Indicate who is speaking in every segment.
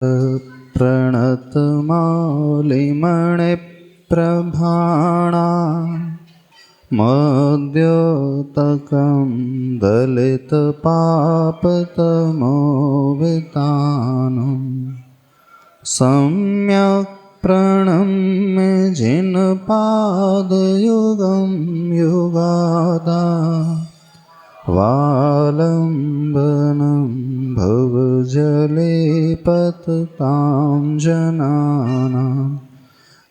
Speaker 1: प्रणतमालिमणिप्रभाणा मद्योतकं दलितपापतमोवितानं सम्यक् प्रणम्य जिनपादयुगं युगादा वालम्बनं भवजले पततां जनानां।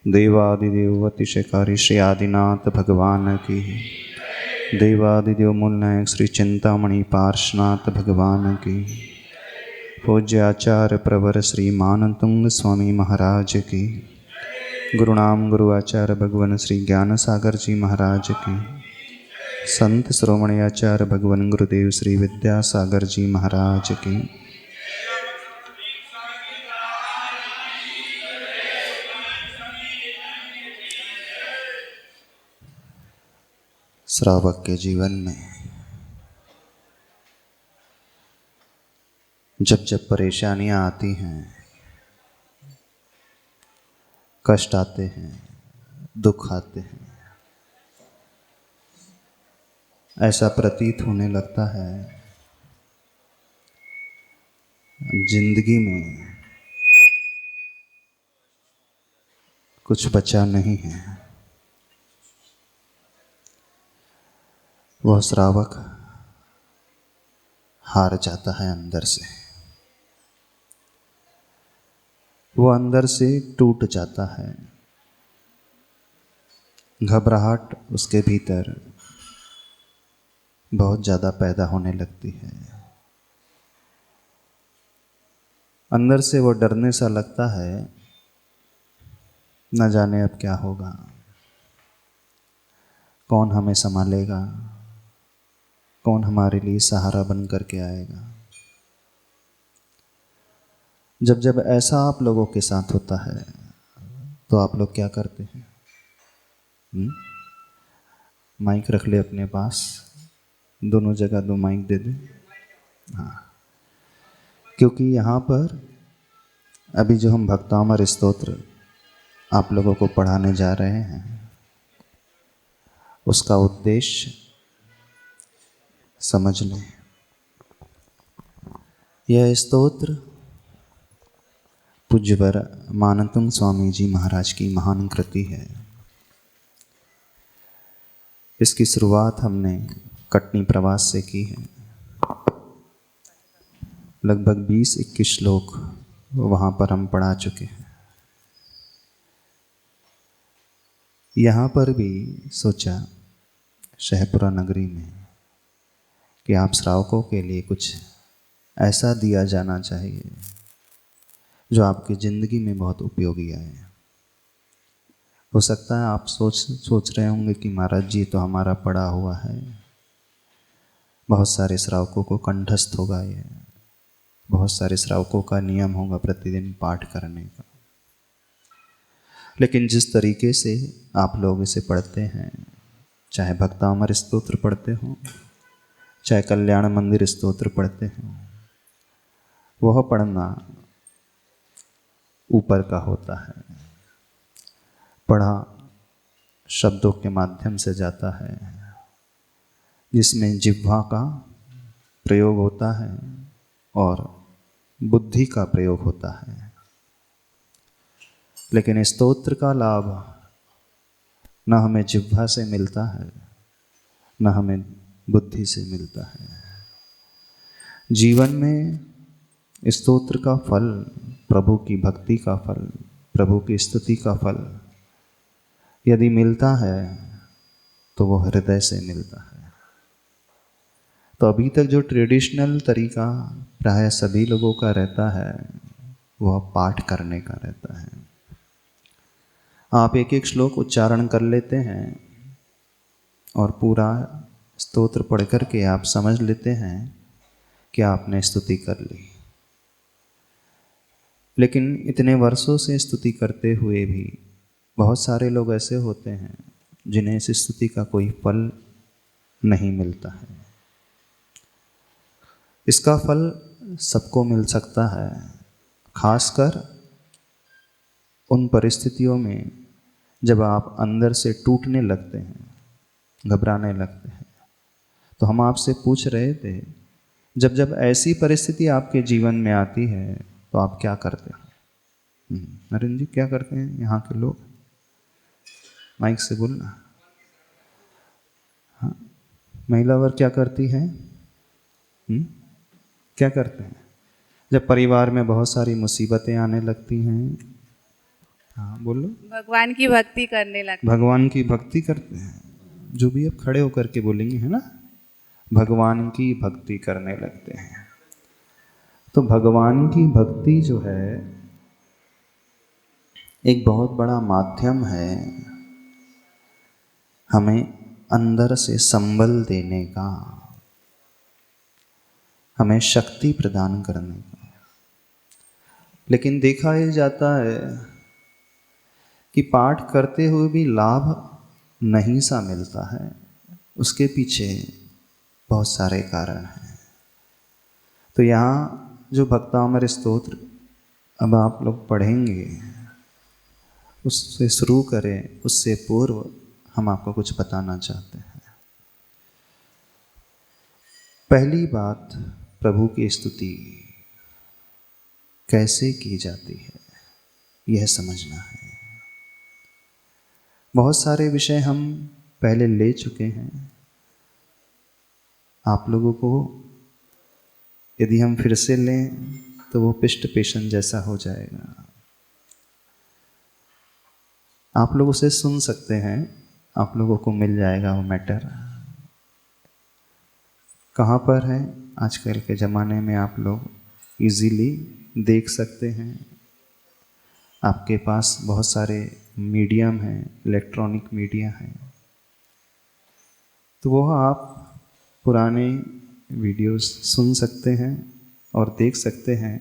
Speaker 1: देवादिदेव अतिशयकारी श्री आदिनाथ भगवान की, देवादिदेव मूलनायक श्री चिंतामणि पार्श्वनाथ भगवान की, पूज्य आचार्य प्रवर श्री मानतुंग स्वामी महाराज की, गुरुनाम गुरु आचार्य भगवान श्री ज्ञान सागर जी महाराज की, संत श्रोमणी आचार्य भगवान गुरुदेव श्री विद्यासागर जी महाराज की, श्रावक के जीवन में जब जब परेशानियां आती हैं, कष्ट आते हैं, दुख आते हैं, ऐसा प्रतीत होने लगता है जिंदगी में कुछ बचा नहीं है। वह श्रावक हार जाता है अंदर से, वो अंदर से टूट जाता है। घबराहट उसके भीतर बहुत ज़्यादा पैदा होने लगती है। अंदर से वो डरने सा लगता है, न जाने अब क्या होगा, कौन हमें संभालेगा, कौन हमारे लिए सहारा बन करके आएगा। जब जब ऐसा आप लोगों के साथ होता है तो आप लोग क्या करते हैं? माइक रख ले अपने पास, दोनों जगह 2 माइक दे दे। हाँ, क्योंकि यहाँ पर अभी जो हम भक्तामर स्तोत्र आप लोगों को पढ़ाने जा रहे हैं, उसका उद्देश्य समझ लें। यह स्तोत्र पूज्यवर मानतुंग स्वामी जी महाराज की महान कृति है। इसकी शुरुआत हमने कटनी प्रवास से की है। लगभग 20-21 श्लोक वहाँ पर हम पढ़ा चुके हैं। यहाँ पर भी सोचा शहपुरा नगरी में कि आप श्रावकों के लिए कुछ ऐसा दिया जाना चाहिए जो आपकी ज़िंदगी में बहुत उपयोगी आए। हो सकता है आप सोच रहे होंगे कि महाराज जी तो हमारा पड़ा हुआ है, बहुत सारे श्रावकों को कंठस्थ होगा, ये बहुत सारे श्रावकों का नियम होगा प्रतिदिन पाठ करने का। लेकिन जिस तरीके से आप लोग इसे पढ़ते हैं, चाहे भक्तामर स्तोत्र पढ़ते हो, चाहे कल्याण मंदिर स्तोत्र पढ़ते हो, वह पढ़ना ऊपर का होता है। पढ़ा शब्दों के माध्यम से जाता है, जिसमें जिह्वा का प्रयोग होता है और बुद्धि का प्रयोग होता है। लेकिन स्तोत्र का लाभ न हमें जिह्वा से मिलता है, न हमें बुद्धि से मिलता है। जीवन में स्तोत्र का फल, प्रभु की भक्ति का फल, प्रभु की स्तुति का फल यदि मिलता है तो वो हृदय से मिलता है। तो अभी तक जो ट्रेडिशनल तरीका प्राय सभी लोगों का रहता है, वह पाठ करने का रहता है। आप एक एक श्लोक उच्चारण कर लेते हैं और पूरा स्तोत्र पढ़ करके आप समझ लेते हैं कि आपने स्तुति कर ली। लेकिन इतने वर्षों से स्तुति करते हुए भी बहुत सारे लोग ऐसे होते हैं जिन्हें इस स्तुति का कोई फल नहीं मिलता है। इसका फल सबको मिल सकता है, खासकर उन परिस्थितियों में जब आप अंदर से टूटने लगते हैं, घबराने लगते हैं। तो हम आपसे पूछ रहे थे, जब जब ऐसी परिस्थिति आपके जीवन में आती है तो आप क्या करते हैं? नरेंद्र जी क्या करते हैं? यहाँ के लोग माइक से बोलना। हाँ, महिला वर्ग क्या करती है? क्या करते हैं जब परिवार में बहुत सारी मुसीबतें आने लगती हैं? हाँ बोलो।
Speaker 2: भगवान की भक्ति करने लगते हैं।
Speaker 1: भगवान की भक्ति करते हैं। जो भी अब खड़े होकर के बोलेंगे, है ना, भगवान की भक्ति करने लगते हैं। तो भगवान की भक्ति जो है एक बहुत बड़ा माध्यम है हमें अंदर से संबल देने का, हमें शक्ति प्रदान करने का। लेकिन देखा यह जाता है कि पाठ करते हुए भी लाभ नहीं सा मिलता है। उसके पीछे बहुत सारे कारण हैं। तो यहाँ जो भक्तामृत स्तोत्र अब आप लोग पढ़ेंगे, उससे शुरू करें, उससे पूर्व हम आपको कुछ बताना चाहते हैं। पहली बात, प्रभु की स्तुति कैसे की जाती है यह समझना है। बहुत सारे विषय हम पहले ले चुके हैं। आप लोगों को यदि हम फिर से लें तो वो पिष्ट पेशन जैसा हो जाएगा। आप लोग उसे सुन सकते हैं, आप लोगों को मिल जाएगा वो मैटर। कहाँ पर है? आजकल के ज़माने में आप लोग इजीली देख सकते हैं। आपके पास बहुत सारे मीडियम हैं, इलेक्ट्रॉनिक मीडिया हैं, तो वो आप पुराने वीडियोस सुन सकते हैं और देख सकते हैं।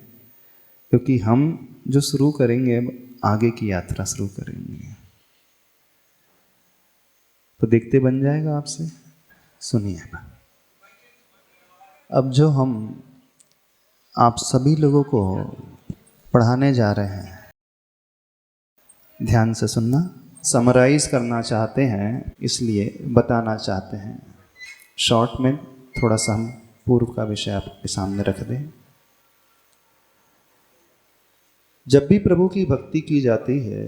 Speaker 1: क्योंकि हम जो शुरू करेंगे, अब आगे की यात्रा शुरू करेंगे, तो देखते बन जाएगा आपसे। सुनिए, अब जो हम आप सभी लोगों को पढ़ाने जा रहे हैं, ध्यान से सुनना। समराइज करना चाहते हैं, इसलिए बताना चाहते हैं। शॉर्ट में थोड़ा सा हम पूर्व का विषय आपके सामने रख दें। जब भी प्रभु की भक्ति की जाती है,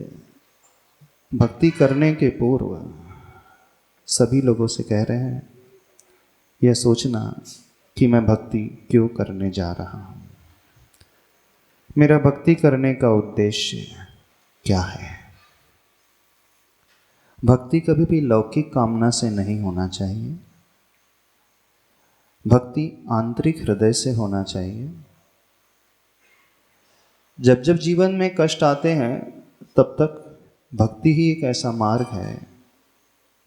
Speaker 1: भक्ति करने के पूर्व सभी लोगों से कह रहे हैं यह सोचना कि मैं भक्ति क्यों करने जा रहा हूँ, मेरा भक्ति करने का उद्देश्य क्या है। भक्ति कभी भी लौकिक कामना से नहीं होना चाहिए। भक्ति आंतरिक हृदय से होना चाहिए। जब जब जीवन में कष्ट आते हैं, तब तक भक्ति ही एक ऐसा मार्ग है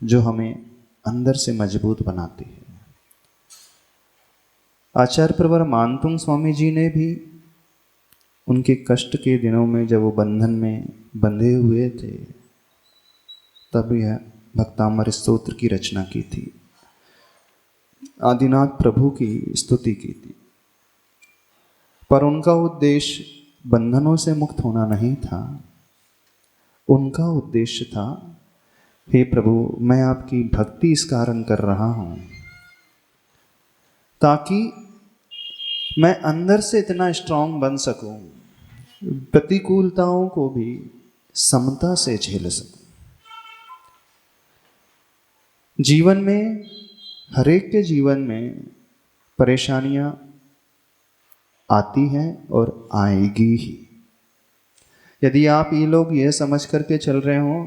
Speaker 1: जो हमें अंदर से मजबूत बनाती है। आचार्य प्रवर मानतुंग स्वामी जी ने भी उनके कष्ट के दिनों में, जब वो बंधन में बंधे हुए थे, तब यह भक्तामृत स्तोत्र की रचना की थी, आदिनाथ प्रभु की स्तुति की थी। पर उनका उद्देश्य बंधनों से मुक्त होना नहीं था। उनका उद्देश्य था, हे प्रभु, मैं आपकी भक्ति इस कारण कर रहा हूं ताकि मैं अंदर से इतना स्ट्रांग बन सकूं, प्रतिकूलताओं को भी समता से झेल सकूं। जीवन में, हरेक के जीवन में परेशानियां आती हैं और आएगी ही। यदि आप ये लोग ये समझ करके चल रहे हो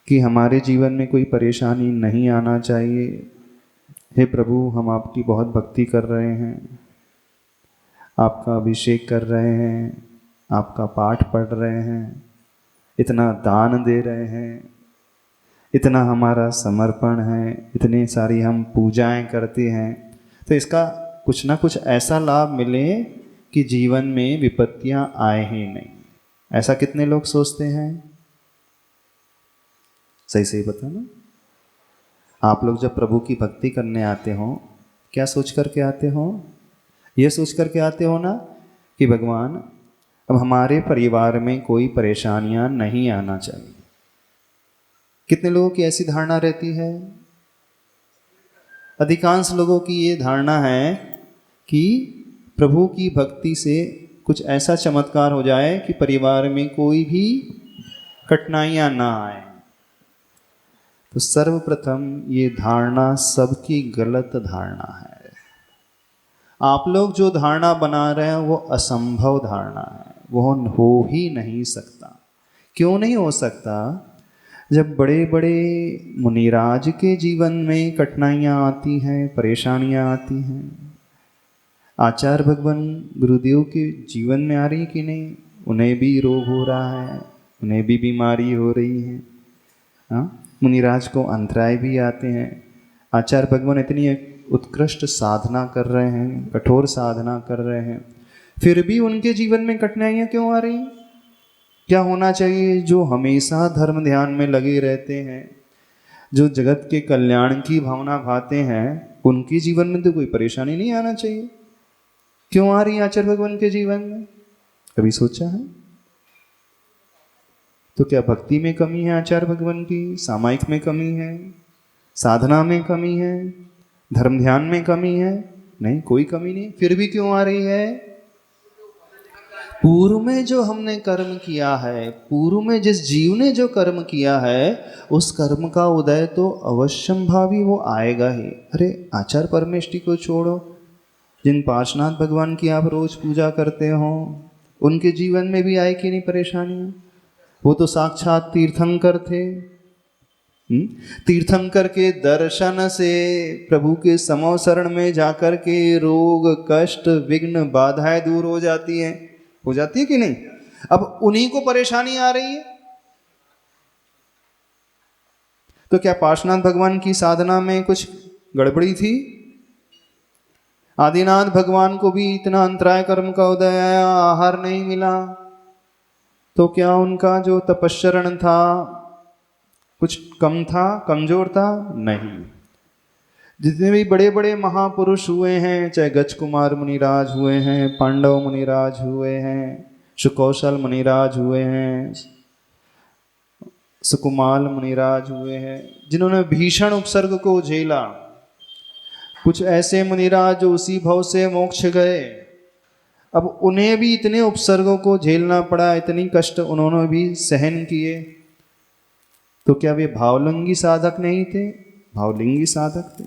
Speaker 1: कि हमारे जीवन में कोई परेशानी नहीं आना चाहिए, हे प्रभु हम आपकी बहुत भक्ति कर रहे हैं, आपका अभिषेक कर रहे हैं, आपका पाठ पढ़ रहे हैं, इतना दान दे रहे हैं, इतना हमारा समर्पण है, इतनी सारी हम पूजाएं करते हैं, तो इसका कुछ ना कुछ ऐसा लाभ मिले कि जीवन में विपत्तियां आए ही नहीं। ऐसा कितने लोग सोचते हैं? सही सही बताना। आप लोग जब प्रभु की भक्ति करने आते हो, क्या सोच करके आते हो? ये सोच करके आते हो ना कि भगवान अब हमारे परिवार में कोई परेशानियां नहीं आना चाहिए। कितने लोगों की ऐसी धारणा रहती है? अधिकांश लोगों की ये धारणा है कि प्रभु की भक्ति से कुछ ऐसा चमत्कार हो जाए कि परिवार में कोई भी कठिनाइयां ना आए। तो सर्वप्रथम ये धारणा सबकी गलत धारणा है। आप लोग जो धारणा बना रहे हैं वो असंभव धारणा है, वो हो ही नहीं सकता। क्यों नहीं हो सकता? जब बड़े बड़े मुनिराज के जीवन में कठिनाइयाँ आती हैं, परेशानियाँ आती हैं, आचार्य भगवान गुरुदेव के जीवन में आ रही कि नहीं? उन्हें भी रोग हो रहा है, उन्हें भी बीमारी हो रही है। हाँ, मुनिराज को अंतराय भी आते हैं। आचार्य भगवान इतनी उत्कृष्ट साधना कर रहे हैं, कठोर साधना कर रहे हैं, फिर भी उनके जीवन में कठिनाइयाँ क्यों आ रही? क्या होना चाहिए? जो हमेशा धर्म ध्यान में लगे रहते हैं, जो जगत के कल्याण की भावना भाते हैं, उनके जीवन में तो कोई परेशानी नहीं आना चाहिए। क्यों आ रही है आचार्य भगवान के जीवन में? कभी सोचा है? तो क्या भक्ति में कमी है आचार्य भगवान की? सामायिक में कमी है? साधना में कमी है? धर्म ध्यान में कमी है? नहीं, कोई कमी नहीं। फिर भी क्यों आ रही है? पूर्व में जो हमने कर्म किया है, पूर्व में जिस जीव ने जो कर्म किया है, उस कर्म का उदय तो अवश्यंभावी वो आएगा ही। अरे आचार्य परमेष्टि को छोड़ो, जिन पार्श्वनाथ भगवान की आप रोज पूजा करते हो, उनके जीवन में भी आए कि नहीं परेशानियां? वो तो साक्षात तीर्थंकर थे। तीर्थंकर के दर्शन से प्रभु के समो शरण में जाकर के रोग कष्ट विघ्न बाधाएं दूर हो जाती हैं। हो जाती है कि नहीं? अब उन्हीं को परेशानी आ रही है। तो क्या पार्श्वनाथ भगवान की साधना में कुछ गड़बड़ी थी? आदिनाथ भगवान को भी इतना अंतराय कर्म का उदय आया, आहार नहीं मिला, तो क्या उनका जो तपस्चरण था कुछ कम था, कमजोर था? नहीं। जितने भी बड़े बड़े महापुरुष हुए हैं, चाहे गज कुमार मुनिराज हुए हैं, पांडव मुनिराज हुए हैं, सुकौशल मुनिराज हुए हैं, सुकुमाल मुनिराज हुए हैं, जिन्होंने भीषण उपसर्ग को झेला, कुछ ऐसे मुनिराज जो उसी भव से मोक्ष गए, अब उन्हें भी इतने उपसर्गों को झेलना पड़ा, इतनी कष्ट उन्होंने भी सहन किए, तो क्या वे भावलिंगी साधक नहीं थे? भावलिंगी साधक थे।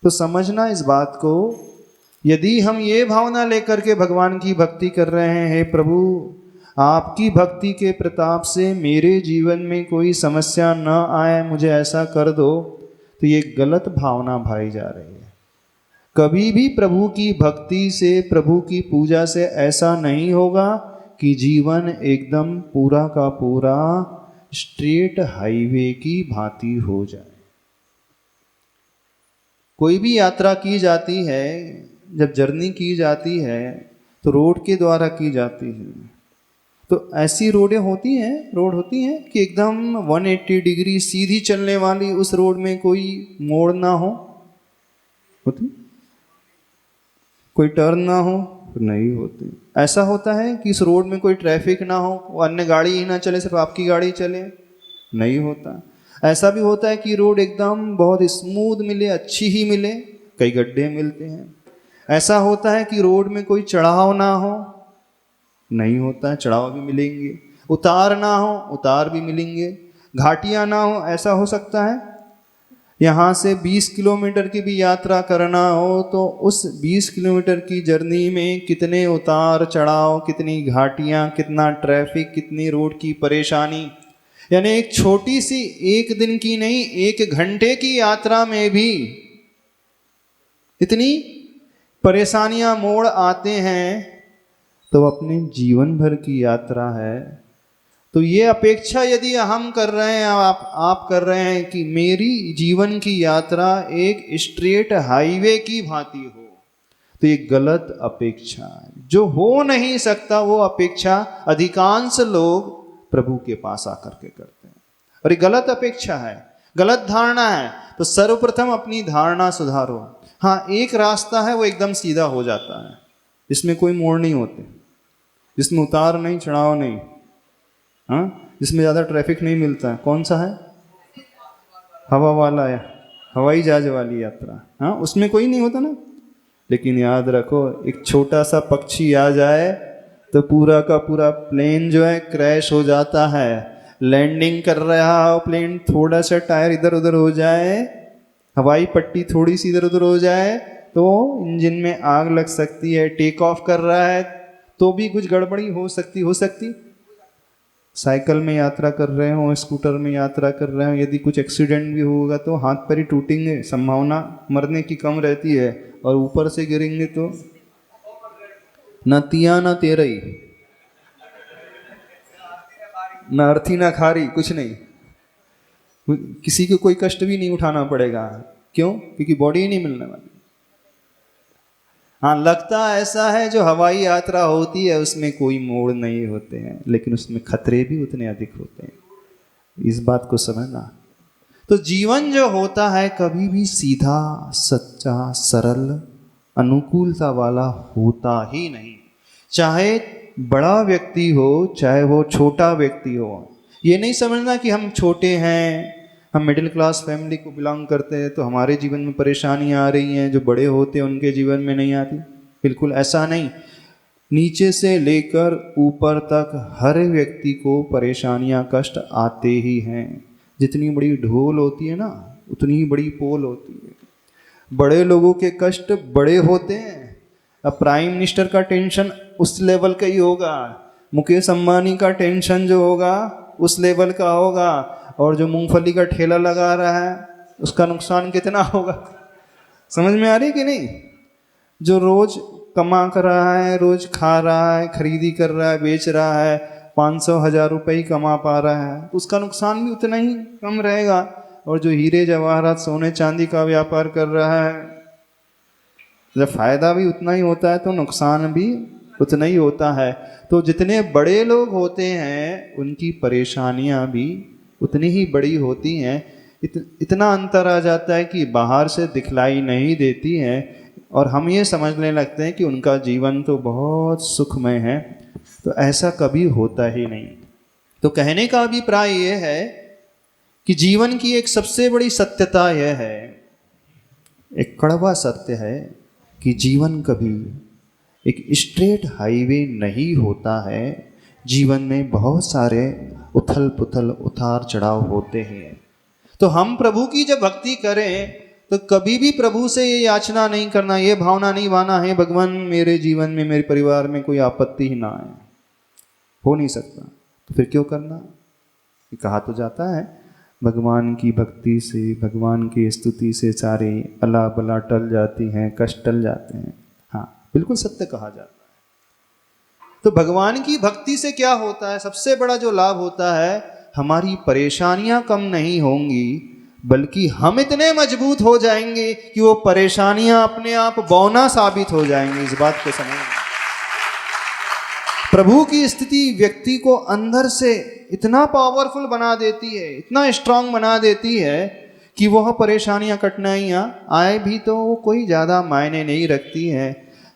Speaker 1: तो समझना इस बात को, यदि हम ये भावना लेकर के भगवान की भक्ति कर रहे हैं, हे प्रभु आपकी भक्ति के प्रताप से मेरे जीवन में कोई समस्या न आए, मुझे ऐसा कर दो, तो ये गलत भावना भाई जा रही है। कभी भी प्रभु की भक्ति से, प्रभु की पूजा से ऐसा नहीं होगा कि जीवन एकदम पूरा का पूरा स्ट्रेट हाईवे की भांति हो जाए। कोई भी यात्रा की जाती है, जब जर्नी की जाती है तो रोड के द्वारा की जाती है। तो ऐसी रोडें होती हैं, रोड होती हैं कि एकदम 180 डिग्री सीधी चलने वाली, उस रोड में कोई मोड़ ना हो, होती कोई टर्न ना हो, नहीं होती। ऐसा होता है कि इस रोड में कोई ट्रैफिक ना हो, अन्य गाड़ी ही ना चले, सिर्फ आपकी गाड़ी चले, नहीं होता। ऐसा भी होता है कि रोड एकदम बहुत स्मूथ मिले, अच्छी ही मिले, कई गड्ढे मिलते हैं। ऐसा होता है कि रोड में कोई चढ़ाव ना हो, नहीं होता, चढ़ाव भी मिलेंगे। उतार ना हो, उतार भी मिलेंगे। घाटियां ना हो, ऐसा हो सकता है। यहाँ से 20 किलोमीटर की भी यात्रा करना हो तो उस 20 किलोमीटर की जर्नी में कितने उतार चढ़ाव, कितनी घाटियाँ, कितना ट्रैफिक, कितनी रोड की परेशानी। यानी एक छोटी सी, एक दिन की नहीं, 1 घंटे की यात्रा में भी इतनी परेशानियां मोड़ आते हैं। तो अपने जीवन भर की यात्रा है, तो ये अपेक्षा यदि हम कर रहे हैं, आप कर रहे हैं कि मेरी जीवन की यात्रा एक स्ट्रेट हाईवे की भांति हो, तो ये गलत अपेक्षा है। जो हो नहीं सकता वो अपेक्षा अधिकांश लोग प्रभु के पास आकर के करते हैं, और ये गलत अपेक्षा है, गलत धारणा है। तो सर्वप्रथम अपनी धारणा सुधारो। हाँ, एक रास्ता है वो एकदम सीधा हो जाता है,
Speaker 3: जिसमें कोई मोड़ नहीं होते, जिसमें उतार नहीं चढ़ाव नहीं, हाँ, जिसमें ज़्यादा ट्रैफिक नहीं मिलता है, कौन सा है? हवा वाला या हवाई जहाज वाली यात्रा, हाँ, उसमें कोई नहीं होता ना। लेकिन याद रखो, एक छोटा सा पक्षी आ जाए तो पूरा का पूरा प्लेन जो है क्रैश हो जाता है। लैंडिंग कर रहा हो प्लेन, थोड़ा सा टायर इधर उधर हो जाए, हवाई पट्टी थोड़ी सी इधर उधर हो जाए तो इंजन में आग लग सकती है। टेक ऑफ कर रहा है तो भी कुछ गड़बड़ी हो सकती। साइकिल में यात्रा कर रहे हो, स्कूटर में यात्रा कर रहे हो, यदि कुछ एक्सीडेंट भी होगा तो हाथ पैर ही टूटेंगे, संभावना मरने की कम रहती है। और ऊपर से गिरेंगे तो न तिया न तेरई, न अर्थी न खारी, कुछ नहीं। किसी को कोई कष्ट भी नहीं उठाना पड़ेगा। क्यों? क्योंकि बॉडी ही नहीं मिलने वाली। हाँ, लगता ऐसा है जो हवाई यात्रा होती है उसमें कोई मोड़ नहीं होते हैं, लेकिन उसमें खतरे भी उतने अधिक होते हैं। इस बात को समझना। तो जीवन जो होता है कभी भी सीधा, सच्चा, सरल, अनुकूलता वाला होता ही नहीं। चाहे बड़ा व्यक्ति हो, चाहे वो छोटा व्यक्ति हो। ये नहीं समझना कि हम छोटे हैं, हम मिडिल क्लास फैमिली को बिलोंग करते हैं तो हमारे जीवन में परेशानियां आ रही हैं, जो बड़े होते हैं उनके जीवन में नहीं आती। बिल्कुल ऐसा नहीं। नीचे से लेकर ऊपर तक हर व्यक्ति को परेशानियां, कष्ट आते ही हैं। जितनी बड़ी ढोल होती है ना, उतनी ही बड़ी पोल होती है। बड़े लोगों के कष्ट बड़े होते हैं। अब प्राइम मिनिस्टर का टेंशन उस लेवल का ही होगा, मुकेश अंबानी का टेंशन जो होगा उस लेवल का होगा, और जो मूंगफली का ठेला लगा रहा है उसका नुकसान कितना होगा। समझ में आ रही कि नहीं? जो रोज कमा कर रहा है, रोज खा रहा है, खरीदी कर रहा है, बेच रहा है, 500-1000 रुपये ही कमा पा रहा है, उसका नुकसान भी उतना ही कम रहेगा। और जो हीरे जवाहरात, सोने चांदी का व्यापार कर रहा है, जब फायदा भी उतना ही होता है तो नुकसान भी उतना ही होता है। तो जितने बड़े लोग होते हैं उनकी परेशानियां भी उतनी ही बड़ी होती हैं। इतना अंतर आ जाता है कि बाहर से दिखलाई नहीं देती हैं, और हम ये समझने लगते हैं कि उनका जीवन तो बहुत सुखमय है। तो ऐसा कभी होता ही नहीं। तो कहने का अभिप्राय ये है कि जीवन की एक सबसे बड़ी सत्यता यह है, एक कड़वा सत्य है, कि जीवन कभी एक स्ट्रेट हाईवे नहीं होता है। जीवन में बहुत सारे उथल पुथल, उतार चढ़ाव होते हैं। तो हम प्रभु की जब भक्ति करें तो कभी भी प्रभु से ये याचना नहीं करना, ये भावना नहीं माना है भगवान मेरे जीवन में, मेरे परिवार में कोई आपत्ति ही ना आए। हो नहीं सकता। तो फिर क्यों करना? ये कहा तो जाता है भगवान की भक्ति से, भगवान की स्तुति से सारे अला बला टल जाती हैं, कष्ट टल जाते हैं। हाँ, बिल्कुल सत्य कहा जाता है। तो भगवान की भक्ति से क्या होता है? सबसे बड़ा जो लाभ होता है, हमारी परेशानियां कम नहीं होंगी, बल्कि हम इतने मजबूत हो जाएंगे कि वो परेशानियां अपने आप बौना साबित हो जाएंगी। इस बात को समझें। प्रभु की स्थिति व्यक्ति को अंदर से इतना पावरफुल बना देती है, इतना स्ट्रांग बना देती है कि वह परेशानियां, कठिनाइयां आए भी तो वो कोई ज़्यादा मायने नहीं रखती है।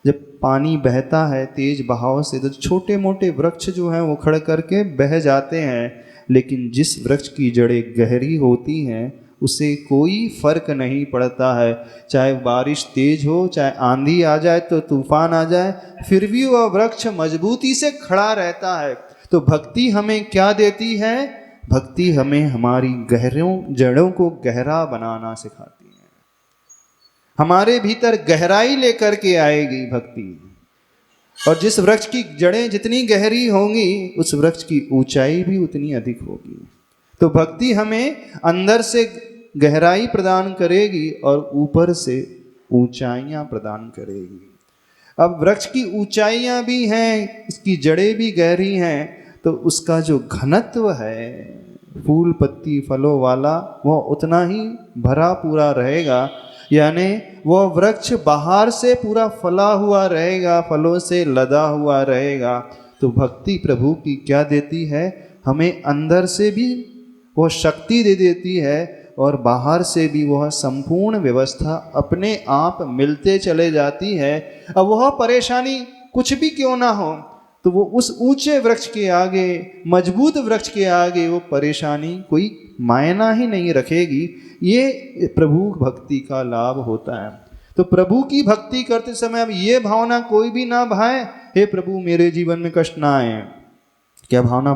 Speaker 3: जब पानी बहता है तेज बहाव से तो छोटे मोटे वृक्ष जो हैं वो खड़ करके बह जाते हैं, लेकिन जिस वृक्ष की जड़ें गहरी होती हैं उसे कोई फर्क नहीं पड़ता है। चाहे बारिश तेज हो, चाहे आंधी आ जाए, तो तूफान आ जाए, फिर भी वह वृक्ष मजबूती से खड़ा रहता है। तो भक्ति हमें क्या देती है? भक्ति हमें हमारी जड़ों को गहरा बनाना सिखाती है। हमारे भीतर गहराई लेकर के आएगी भक्ति। और जिस वृक्ष की जड़ें जितनी गहरी होंगी, उस वृक्ष की ऊंचाई भी उतनी अधिक होगी। तो भक्ति हमें अंदर से गहराई प्रदान करेगी और ऊपर से ऊंचाइयां प्रदान करेगी। अब वृक्ष की ऊंचाइयां भी हैं, इसकी जड़ें भी गहरी हैं, तो उसका जो घनत्व है फूल पत्ती फलों वाला, वह उतना ही भरा पूरा रहेगा। यानी वह वृक्ष बाहर से पूरा फला हुआ रहेगा, फलों से लदा हुआ रहेगा। तो भक्ति प्रभु की क्या देती है? हमें अंदर से भी वह शक्ति दे देती है और बाहर से भी वह संपूर्ण व्यवस्था अपने आप मिलते चले जाती है। अब वह परेशानी कुछ भी क्यों ना हो, तो वो उस ऊंचे वृक्ष के आगे, मजबूत वृक्ष के आगे वो परेशानी कोई मायना ही नहीं रखेगी। ये प्रभु भक्ति का लाभ होता है। तो प्रभु की भक्ति करते समय अब ये भावना कोई भी ना भाए, हे प्रभु मेरे जीवन में कष्ट ना आए। क्या भावना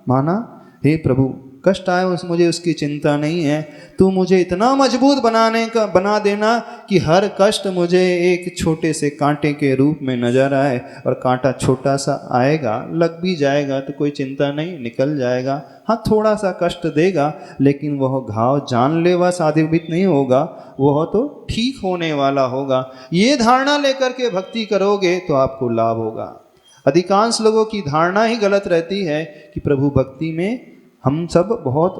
Speaker 3: माना, हे प्रभु कष्ट आए मुझे उसकी चिंता नहीं है, तू मुझे इतना मजबूत बना देना कि हर कष्ट मुझे एक छोटे से कांटे के रूप में नजर आए, और कांटा छोटा सा आएगा, लग भी जाएगा तो कोई चिंता नहीं, निकल जाएगा। हाँ थोड़ा सा कष्ट देगा, लेकिन वह घाव जानलेवा साबित नहीं होगा, वह तो ठीक होने वाला होगा। ये धारणा लेकर के भक्ति करोगे तो आपको लाभ होगा। अधिकांश लोगों की धारणा ही गलत रहती है कि प्रभु भक्ति में हम सब बहुत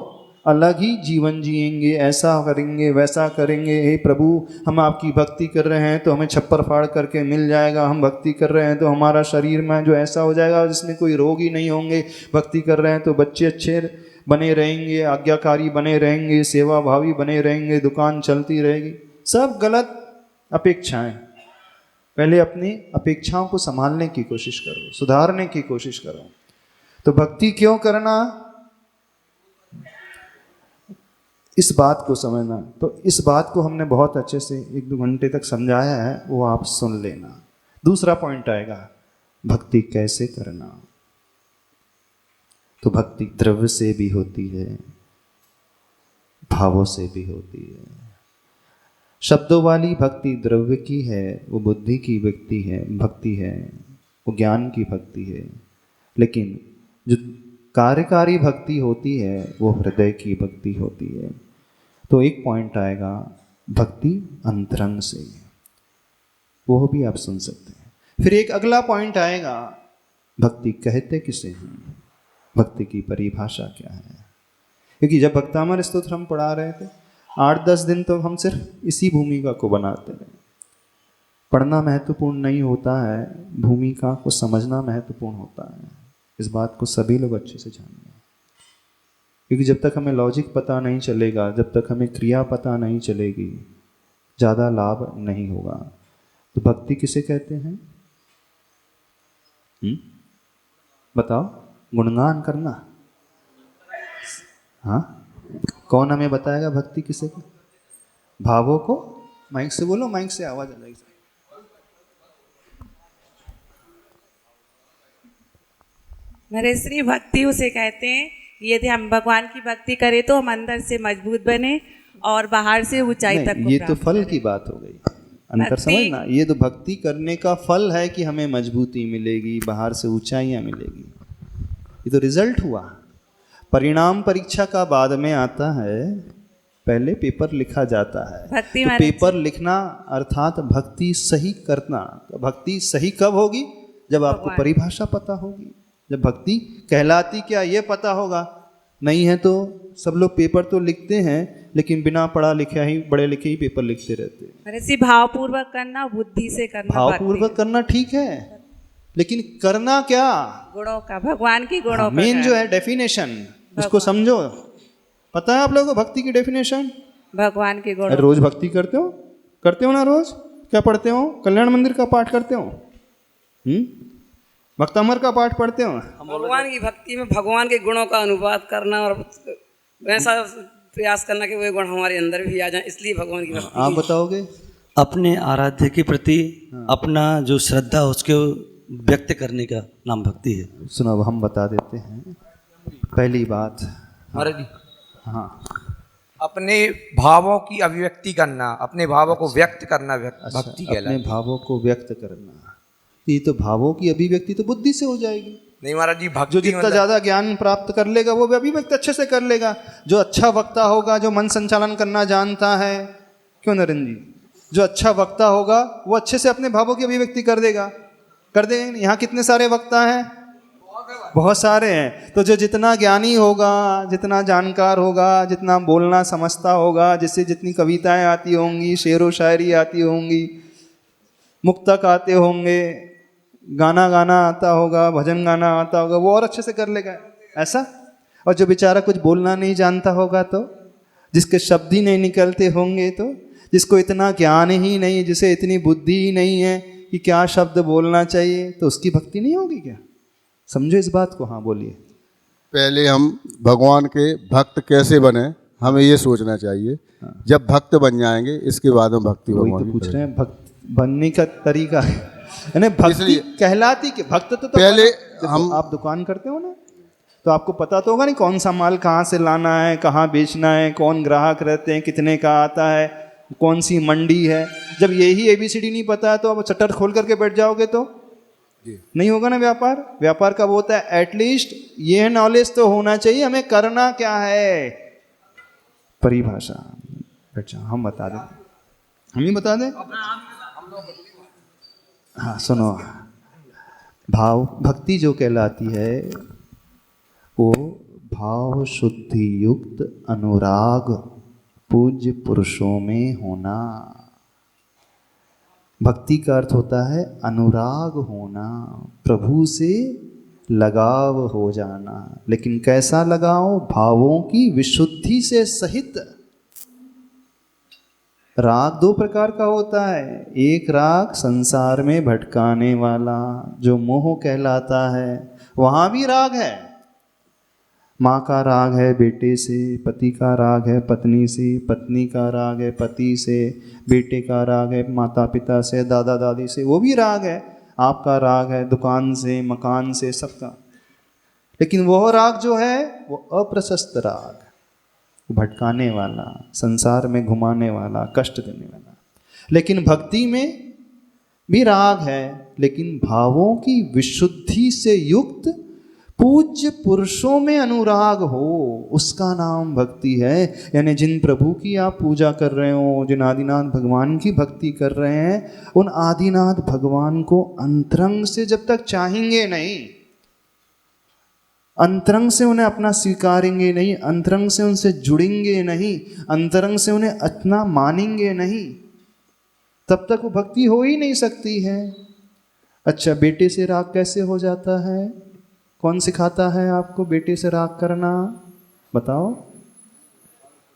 Speaker 3: अलग ही जीवन जिएंगे, ऐसा करेंगे वैसा करेंगे। हे प्रभु हम आपकी भक्ति कर रहे हैं तो हमें छप्पर फाड़ करके मिल जाएगा, हम भक्ति कर रहे हैं तो हमारा शरीर में जो ऐसा हो जाएगा जिसमें कोई रोग ही नहीं होंगे, भक्ति कर रहे हैं तो बच्चे अच्छे बने रहेंगे, आज्ञाकारी बने रहेंगे, सेवा भावी बने रहेंगे, दुकान चलती रहेगी। सब गलत अपेक्षाएं। पहले अपनी अपेक्षाओं को संभालने की कोशिश करो, सुधारने की कोशिश करो। तो भक्ति क्यों करना, इस बात को समझना। तो इस बात को हमने बहुत अच्छे से 1-2 घंटे तक समझाया है, वो आप सुन लेना। दूसरा पॉइंट आएगा, भक्ति कैसे करना। तो भक्ति द्रव्य से भी होती है, भावों से भी होती है। शब्दों वाली भक्ति द्रव्य की है, वो बुद्धि की भक्ति है, वो ज्ञान की भक्ति है। लेकिन जो कार्यकारी भक्ति होती है वो हृदय की भक्ति होती है। तो एक पॉइंट आएगा भक्ति अंतरंग से, वो भी आप सुन सकते हैं। फिर एक अगला पॉइंट आएगा, भक्ति कहते किसे हैं, भक्ति की परिभाषा क्या है। क्योंकि जब भक्तामर स्तोत्र हम पढ़ा रहे थे 8-10 दिन तो हम सिर्फ इसी भूमिका को बनाते रहे। पढ़ना महत्वपूर्ण नहीं होता है, भूमिका को समझना महत्वपूर्ण होता है। इस बात को सभी लोग अच्छे से जानेंगे। क्योंकि जब तक हमें लॉजिक पता नहीं चलेगा, जब तक हमें क्रिया पता नहीं चलेगी, ज़्यादा लाभ नहीं होगा। तो भक्ति किसे कहते हैं? बताओ, गुणगान करना। हाँ, कौन हमें बताएगा भक्ति किसे कहते? भावों को, माइक से बोलो, माइक से आवाज आ जाएगी।
Speaker 2: मेरे श्री भक्ति उसे कहते हैं यदि हम भगवान की भक्ति करें तो हम अंदर से मजबूत बने और बाहर से ऊंचाई तक को
Speaker 3: ये तो
Speaker 2: प्राप्त
Speaker 3: फल
Speaker 2: करें।
Speaker 3: की बात हो गई, अंतर समझना। ये तो भक्ति करने का फल है कि हमें मजबूती मिलेगी, बाहर से ऊंचाइयां मिलेगी। ये तो रिजल्ट हुआ। परिणाम परीक्षा का बाद में आता है, पहले पेपर लिखा जाता है।
Speaker 2: भक्ति
Speaker 3: तो पेपर लिखना अर्थात भक्ति सही करना। भक्ति सही कब होगी? जब आपको परिभाषा पता होगी, जब भक्ति कहलाती क्या ये पता होगा। नहीं है तो सब लोग पेपर तो लिखते हैं लेकिन बिना पढ़ा लिखे ही, पढ़े लिखे ही पेपर लिखते रहते हैं।
Speaker 2: ऐसी भावपूर्वक करना, बुद्धि से करना।
Speaker 3: भावपूर्वक करना ठीक है, लेकिन करना क्या?
Speaker 2: गुणों का, भगवान की गुणों का।
Speaker 3: मेन जो है डेफिनेशन, उसको समझो। पता है आप लोगों को भक्ति की डेफिनेशन?
Speaker 2: भगवान के गुणों।
Speaker 3: रोज भक्ति करते हो ना? रोज क्या पढ़ते हो? कल्याण मंदिर का पाठ करते हो? भक्तामर का पाठ पढ़ते हो?
Speaker 4: भगवान की भक्ति में भगवान के गुणों का अनुवाद करना और वैसा प्रयास करना कि वे गुण हमारे अंदर भी आ जाएं, इसलिए भगवान की भक्ति।
Speaker 3: आप बताओगे?
Speaker 5: अपने आराध्य के प्रति अपना जो श्रद्धा उसके व्यक्त करने का नाम भक्ति है।
Speaker 3: सुनो, हम बता देते हैं। पहली बात,
Speaker 6: महाराज जी,
Speaker 3: हाँ,
Speaker 6: अपने भावों की अभिव्यक्ति करना, अपने भावों को व्यक्त करना भक्ति
Speaker 3: अपने
Speaker 6: कहलाती है।
Speaker 3: भावों को व्यक्त करना। ये तो भावों की अभिव्यक्ति तो बुद्धि से हो जाएगी।
Speaker 6: नहीं महाराज जी, भक्ति
Speaker 3: जो जितना ज्यादा ज्ञान प्राप्त कर लेगा वो भी अभिव्यक्ति अच्छे से कर लेगा। जो अच्छा वक्ता होगा, जो मन संचालन करना जानता है, क्यों नरेंद्र जी, जो अच्छा वक्ता होगा वो अच्छे से अपने भावों की अभिव्यक्ति कर देगा। यहाँ कितने सारे वक्ता हैं? बहुत सारे हैं। तो जो जितना ज्ञानी होगा, जितना जानकार होगा, जितना बोलना समझता होगा, जिससे जितनी कविताएं आती होंगी, शेरो शायरी आती होंगी, मुक्तक आते होंगे, गाना गाना आता होगा, भजन गाना आता होगा, वो और अच्छे से कर लेगा ऐसा। और जो बेचारा कुछ बोलना नहीं जानता होगा, तो जिसके शब्द ही नहीं निकलते होंगे, तो जिसको इतना ज्ञान ही नहीं, जिसे इतनी बुद्धि ही नहीं है कि क्या शब्द बोलना चाहिए, तो उसकी भक्ति नहीं होगी क्या? समझो इस बात को। हाँ बोलिए।
Speaker 7: पहले हम भगवान के भक्त कैसे बने, हमें ये सोचना चाहिए। जब भक्त बन जाएंगे इसके बाद हम भक्ति
Speaker 3: वही
Speaker 7: भगवान
Speaker 3: तो
Speaker 7: की
Speaker 3: पूछ रहे
Speaker 7: करेंगे।
Speaker 3: हैं, भक्त बनने का तरीका है। यानी भक्ति
Speaker 7: इसलिए
Speaker 3: कहलाती कि भक्त तो
Speaker 7: पहले
Speaker 3: देखो,
Speaker 7: हम
Speaker 3: आप दुकान करते हो ना, तो आपको पता तो होगा नहीं कौन सा माल कहाँ से लाना है, कहाँ बेचना है, कौन ग्राहक रहते हैं, कितने का आता है, कौन सी मंडी है। जब यही ABCD नहीं पता है तो अब शटर खोल करके बैठ जाओगे तो नहीं होगा ना व्यापार। व्यापार कब होता है? एटलीस्ट ये नॉलेज तो होना चाहिए हमें करना क्या है। परिभाषा अच्छा हम बता दें, हम ही बता दें। हाँ सुनो, भाव भक्ति जो कहलाती है वो भाव शुद्धि युक्त अनुराग पूज्य पुरुषों में होना। भक्ति का अर्थ होता है अनुराग होना, प्रभु से लगाव हो जाना। लेकिन कैसा लगाव? भावों की विशुद्धि से सहित। राग दो प्रकार का होता है। एक राग संसार में भटकाने वाला जो मोह कहलाता है, वहाँ भी राग है। माँ का राग है बेटे से, पति का राग है पत्नी से, पत्नी का राग है पति से, बेटे का राग है माता पिता से, दादा दादी से, वो भी राग है। आपका राग है दुकान से, मकान से, सबका। लेकिन वह राग जो है वो अप्रशस्त राग, भटकाने वाला, संसार में घुमाने वाला, कष्ट देने वाला। लेकिन भक्ति में भी राग है, लेकिन भावों की विशुद्धि से युक्त पूज्य पुरुषों में अनुराग हो, उसका नाम भक्ति है। यानी जिन प्रभु की आप पूजा कर रहे हो, जिन आदिनाथ भगवान की भक्ति कर रहे हैं, उन आदिनाथ भगवान को अंतरंग से जब तक चाहेंगे नहीं, अंतरंग से उन्हें अपना स्वीकारेंगे नहीं, अंतरंग से उनसे जुड़ेंगे नहीं, अंतरंग से उन्हें अपना मानेंगे नहीं, तब तक वो भक्ति हो ही नहीं सकती है। अच्छा, बेटे से राग कैसे हो जाता है? कौन सिखाता है आपको बेटे से राग करना? बताओ,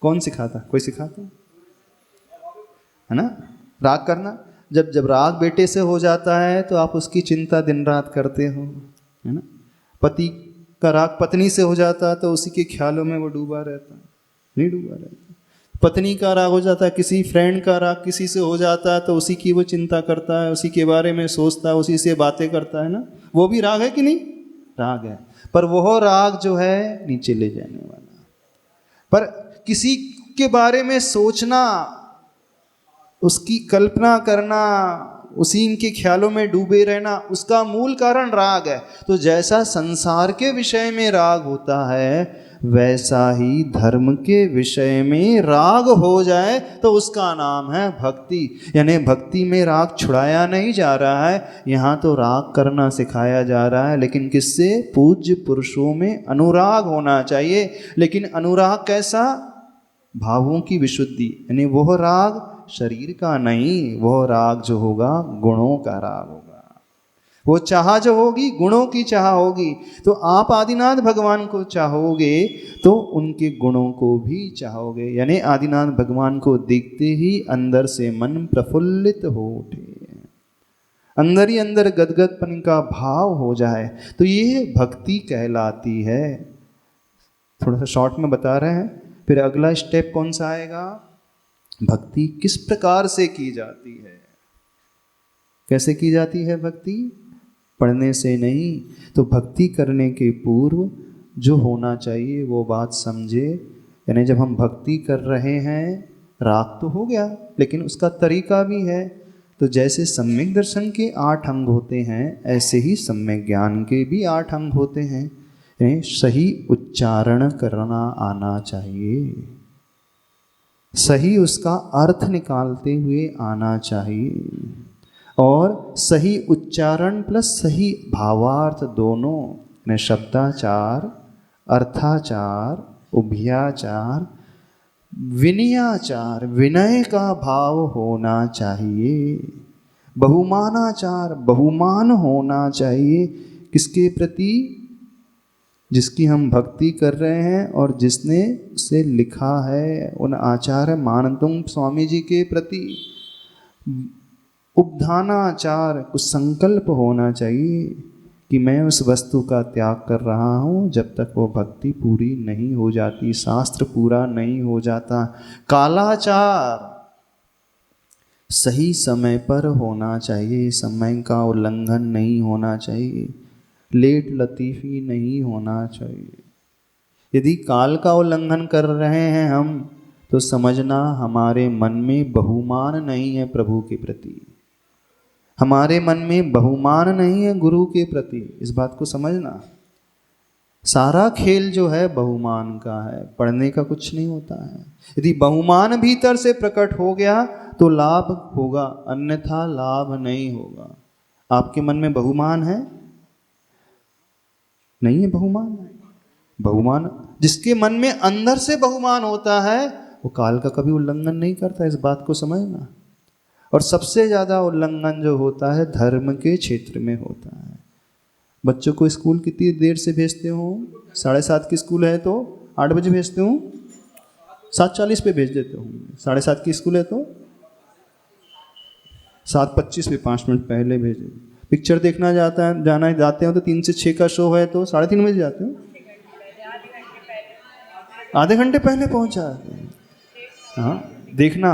Speaker 3: कौन सिखाता? कोई सिखाता है ना राग करना? जब जब राग बेटे से हो जाता है तो आप उसकी चिंता दिन रात करते हो, है ना। पति का राग पत्नी से हो जाता है तो उसी के ख्यालों में वो डूबा रहता है, नहीं डूबा रहता। पत्नी का राग हो जाता है, किसी फ्रेंड का राग किसी से हो जाता है तो उसी की वो चिंता करता है, उसी के बारे में सोचता है, उसी से बातें करता है ना। वो भी राग है कि नहीं? राग है। पर वह राग जो है नीचे ले जाने वाला। पर किसी के बारे में सोचना, उसकी कल्पना करना, उसी इनके ख्यालों में डूबे रहना, उसका मूल कारण राग है। तो जैसा संसार के विषय में राग होता है, वैसा ही धर्म के विषय में राग हो जाए तो उसका नाम है भक्ति। यानी भक्ति में राग छुड़ाया नहीं जा रहा है, यहाँ तो राग करना सिखाया जा रहा है। लेकिन किससे? पूज्य पुरुषों में अनुराग होना चाहिए। लेकिन अनुराग कैसा? भावों की विशुद्धि। यानी वह राग शरीर का नहीं, वह राग जो होगा गुणों का राग होगा। वो चाह जो होगी गुणों की चाह होगी। तो आप आदिनाथ भगवान को चाहोगे तो उनके गुणों को भी चाहोगे। यानी आदिनाथ भगवान को देखते ही अंदर से मन प्रफुल्लित हो उठे, अंदर ही अंदर गदगदपन का भाव हो जाए, तो ये भक्ति कहलाती है। थोड़ा सा शॉर्ट में बता रहे हैं। फिर अगला स्टेप कौन सा आएगा? भक्ति किस प्रकार से की जाती है, कैसे की जाती है भक्ति? पढ़ने से नहीं। तो भक्ति करने के पूर्व जो होना चाहिए वो बात समझे। यानी जब हम भक्ति कर रहे हैं, राग तो हो गया लेकिन उसका तरीका भी है। तो जैसे सम्यक दर्शन के 8 अंग होते हैं, ऐसे ही सम्यक ज्ञान के भी 8 अंग होते हैं। यानी सही उच्चारण करना आना चाहिए, सही उसका अर्थ निकालते हुए आना चाहिए, और सही उच्चारण प्लस सही भावार्थ दोनों, शब्दाचार, अर्थाचार, उभयाचार, विनयाचार, विनय का भाव होना चाहिए, बहुमानाचार, बहुमान होना चाहिए। किसके प्रति? जिसकी हम भक्ति कर रहे हैं और जिसने उसे लिखा है, उन आचार्य मानतुंग स्वामी जी के प्रति।
Speaker 1: उपधानाचार, कुछ संकल्प होना चाहिए कि मैं उस वस्तु का त्याग कर रहा हूँ जब तक वो भक्ति पूरी नहीं हो जाती, शास्त्र पूरा नहीं हो जाता। कालाचार सही समय पर होना चाहिए, समय का उल्लंघन नहीं होना चाहिए, लेट लतीफ़ी नहीं होना चाहिए। यदि काल का उल्लंघन कर रहे हैं हम तो समझना हमारे मन में बहुमान नहीं है प्रभु के प्रति, हमारे मन में बहुमान नहीं है गुरु के प्रति। इस बात को समझना। सारा खेल जो है बहुमान का है, पढ़ने का कुछ नहीं होता है। यदि बहुमान भीतर से प्रकट हो गया तो लाभ होगा, अन्यथा लाभ नहीं होगा। आपके मन में बहुमान है? नहीं है बहुमान? बहुमान जिसके मन में अंदर से बहुमान होता है वो काल का कभी उल्लंघन नहीं करता, इस बात को समझना। और सबसे ज़्यादा उल्लंघन जो होता है धर्म के क्षेत्र में होता है। बच्चों को स्कूल कितनी देर से भेजते हो? 7:30 की स्कूल है तो 8 बजे भेजते हो, 7:40 पे भेज देते हो। 7:30 की स्कूल है तो 7:25 पे 5 मिनट पहले भेजे। पिक्चर देखना जाते हो तो 3 से 6 का शो है तो 3:30 बजे जाते हो, आधे घंटे पहले पहुंचा। हाँ देखना,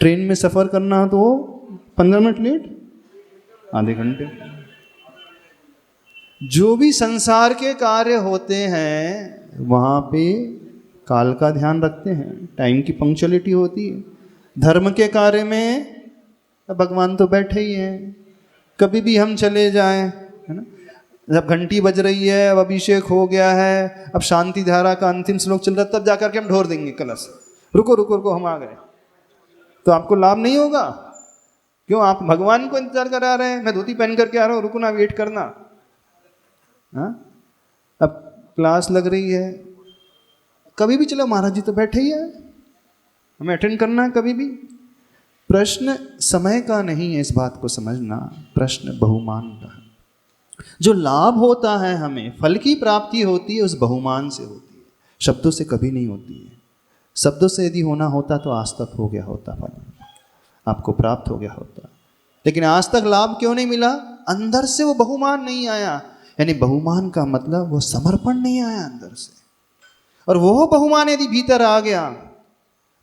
Speaker 1: ट्रेन में सफ़र करना तो 15 मिनट लेट, आधे घंटे। जो भी संसार के कार्य होते हैं वहाँ पे काल का ध्यान रखते हैं, टाइम की पंक्चुअलिटी होती है। धर्म के कार्य में भगवान तो बैठे ही हैं, कभी भी हम चले जाएं, है ना। जब घंटी बज रही है, अब अभिषेक हो गया है, अब शांति धारा का अंतिम श्लोक चल रहा है, तब जाकर के हम ढोर देंगे कलश। रुको रुको रुको, हम आ गए। तो आपको लाभ नहीं होगा। क्यों? आप भगवान को इंतजार करा रहे हैं। मैं धोती पहन करके आ रहा हूँ, रुको ना, वेट करना। हाँ, अब क्लास लग रही है, कभी भी चलो, महाराज जी तो बैठे ही है, हमें अटेंड करना है कभी भी। प्रश्न समय का नहीं है, इस बात को समझना। प्रश्न बहुमान का है। जो लाभ होता है, हमें फल की प्राप्ति होती है, उस बहुमान से होती है, शब्दों से कभी नहीं होती है। शब्दों से यदि होना होता तो आज तक हो गया होता, फल आपको प्राप्त हो गया होता। लेकिन आज तक लाभ क्यों नहीं मिला? अंदर से वो बहुमान नहीं आया। यानी बहुमान का मतलब वो समर्पण नहीं आया अंदर से। और वो बहुमान यदि भीतर आ गया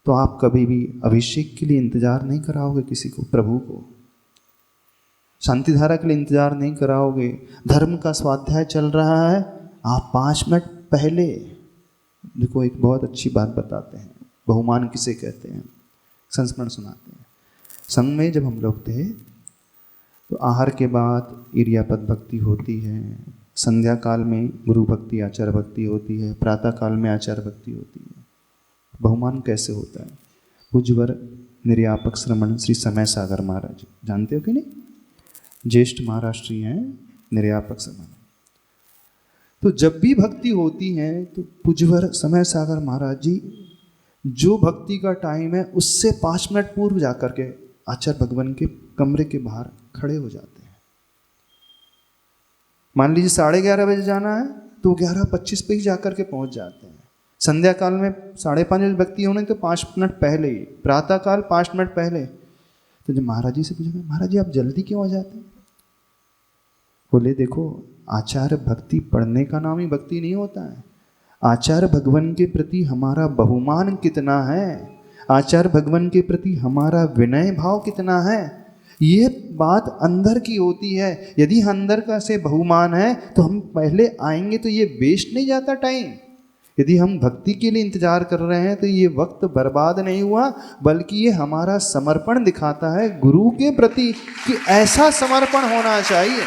Speaker 1: तो आप कभी भी अभिषेक के लिए इंतजार नहीं कराओगे किसी को, प्रभु को। शांति धारा के लिए इंतजार नहीं कराओगे। धर्म का स्वाध्याय चल रहा है, आप 5 मिनट पहले, देखो एक बहुत अच्छी बात बताते हैं, बहुमान किसे कहते हैं, संस्मरण सुनाते हैं। संघ में जब हम लोग थे तो आहार के बाद इरियापद भक्ति होती है, संध्या काल में गुरु भक्ति आचार भक्ति होती है, प्रातः काल में आचार भक्ति होती है। बहुमान कैसे होता है? पूज्यवर निर्यापक श्रमण श्री समय सागर महाराज, जानते हो कि नहीं? ज्येष्ठ महाराष्ट्री हैं निर्यापक श्रमण। तो जब भी भक्ति होती है तो पूज्यवर समय सागर महाराज जी जो भक्ति का टाइम है उससे 5 मिनट पूर्व जाकर के आचार्य भगवान के कमरे के बाहर खड़े हो जाते हैं। मान लीजिए 11:30 बजे जाना है तो 11:25 पे ही जाकर के पहुंच जाते हैं। संध्या काल में 5:30 बजे भक्ति होने तो 5 मिनट पहले ही, प्रातः काल 5 मिनट पहले। तो जब महाराज जी से पूछा, महाराज जी आप जल्दी क्यों आ जाते हैं? बोले देखो, आचार्य भक्ति पढ़ने का नाम ही भक्ति नहीं होता है। आचार्य भगवान के प्रति हमारा बहुमान कितना है, आचार्य भगवान के प्रति हमारा विनय भाव कितना है, ये बात अंदर की होती है। यदि अंदर का से बहुमान है तो हम पहले आएंगे तो ये वेस्ट नहीं जाता टाइम। यदि हम भक्ति के लिए इंतजार कर रहे हैं तो ये वक्त बर्बाद नहीं हुआ, बल्कि ये हमारा समर्पण दिखाता है गुरु के प्रति कि ऐसा समर्पण होना चाहिए।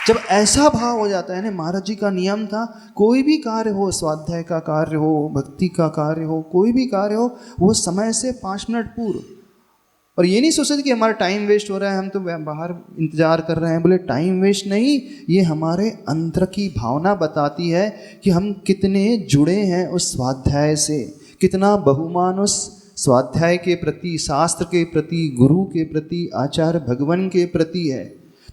Speaker 1: जब ऐसा भाव हो जाता है ना, महाराज जी का नियम था, कोई भी कार्य हो, स्वाध्याय का कार्य हो, भक्ति का कार्य हो, कोई भी कार्य हो, वो समय से 5 मिनट पूर्व। और ये नहीं सोचते कि हमारा टाइम वेस्ट हो रहा है, हम तो बाहर इंतजार कर रहे हैं। बोले टाइम वेस्ट नहीं, ये हमारे अंदर की भावना बताती है कि हम कितने जुड़े हैं उस स्वाध्याय से, कितना बहुमान उस स्वाध्याय के प्रति, शास्त्र के प्रति, गुरु के प्रति, आचार्य भगवान के प्रति है।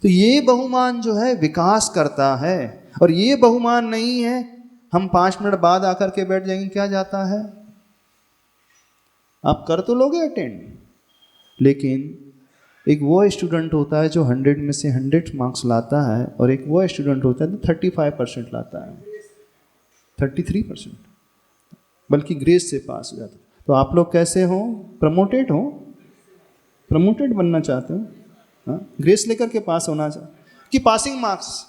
Speaker 1: तो ये बहुमान जो है विकास करता है। और ये बहुमान नहीं है हम 5 मिनट बाद आकर के बैठ जाएंगे, क्या जाता है? आप कर तो लोगे अटेंड, लेकिन एक वो स्टूडेंट होता है जो 100 में से 100 मार्क्स लाता है, और एक वो स्टूडेंट होता है जो 35% लाता है, 33%, बल्कि ग्रेस से पास हो जाता है। तो आप लोग कैसे हो? प्रमोटेड हो? प्रमोटेड बनना चाहते हो? हाँ, ग्रेस लेकर के पास होना चाहते कि पासिंग मार्क्स?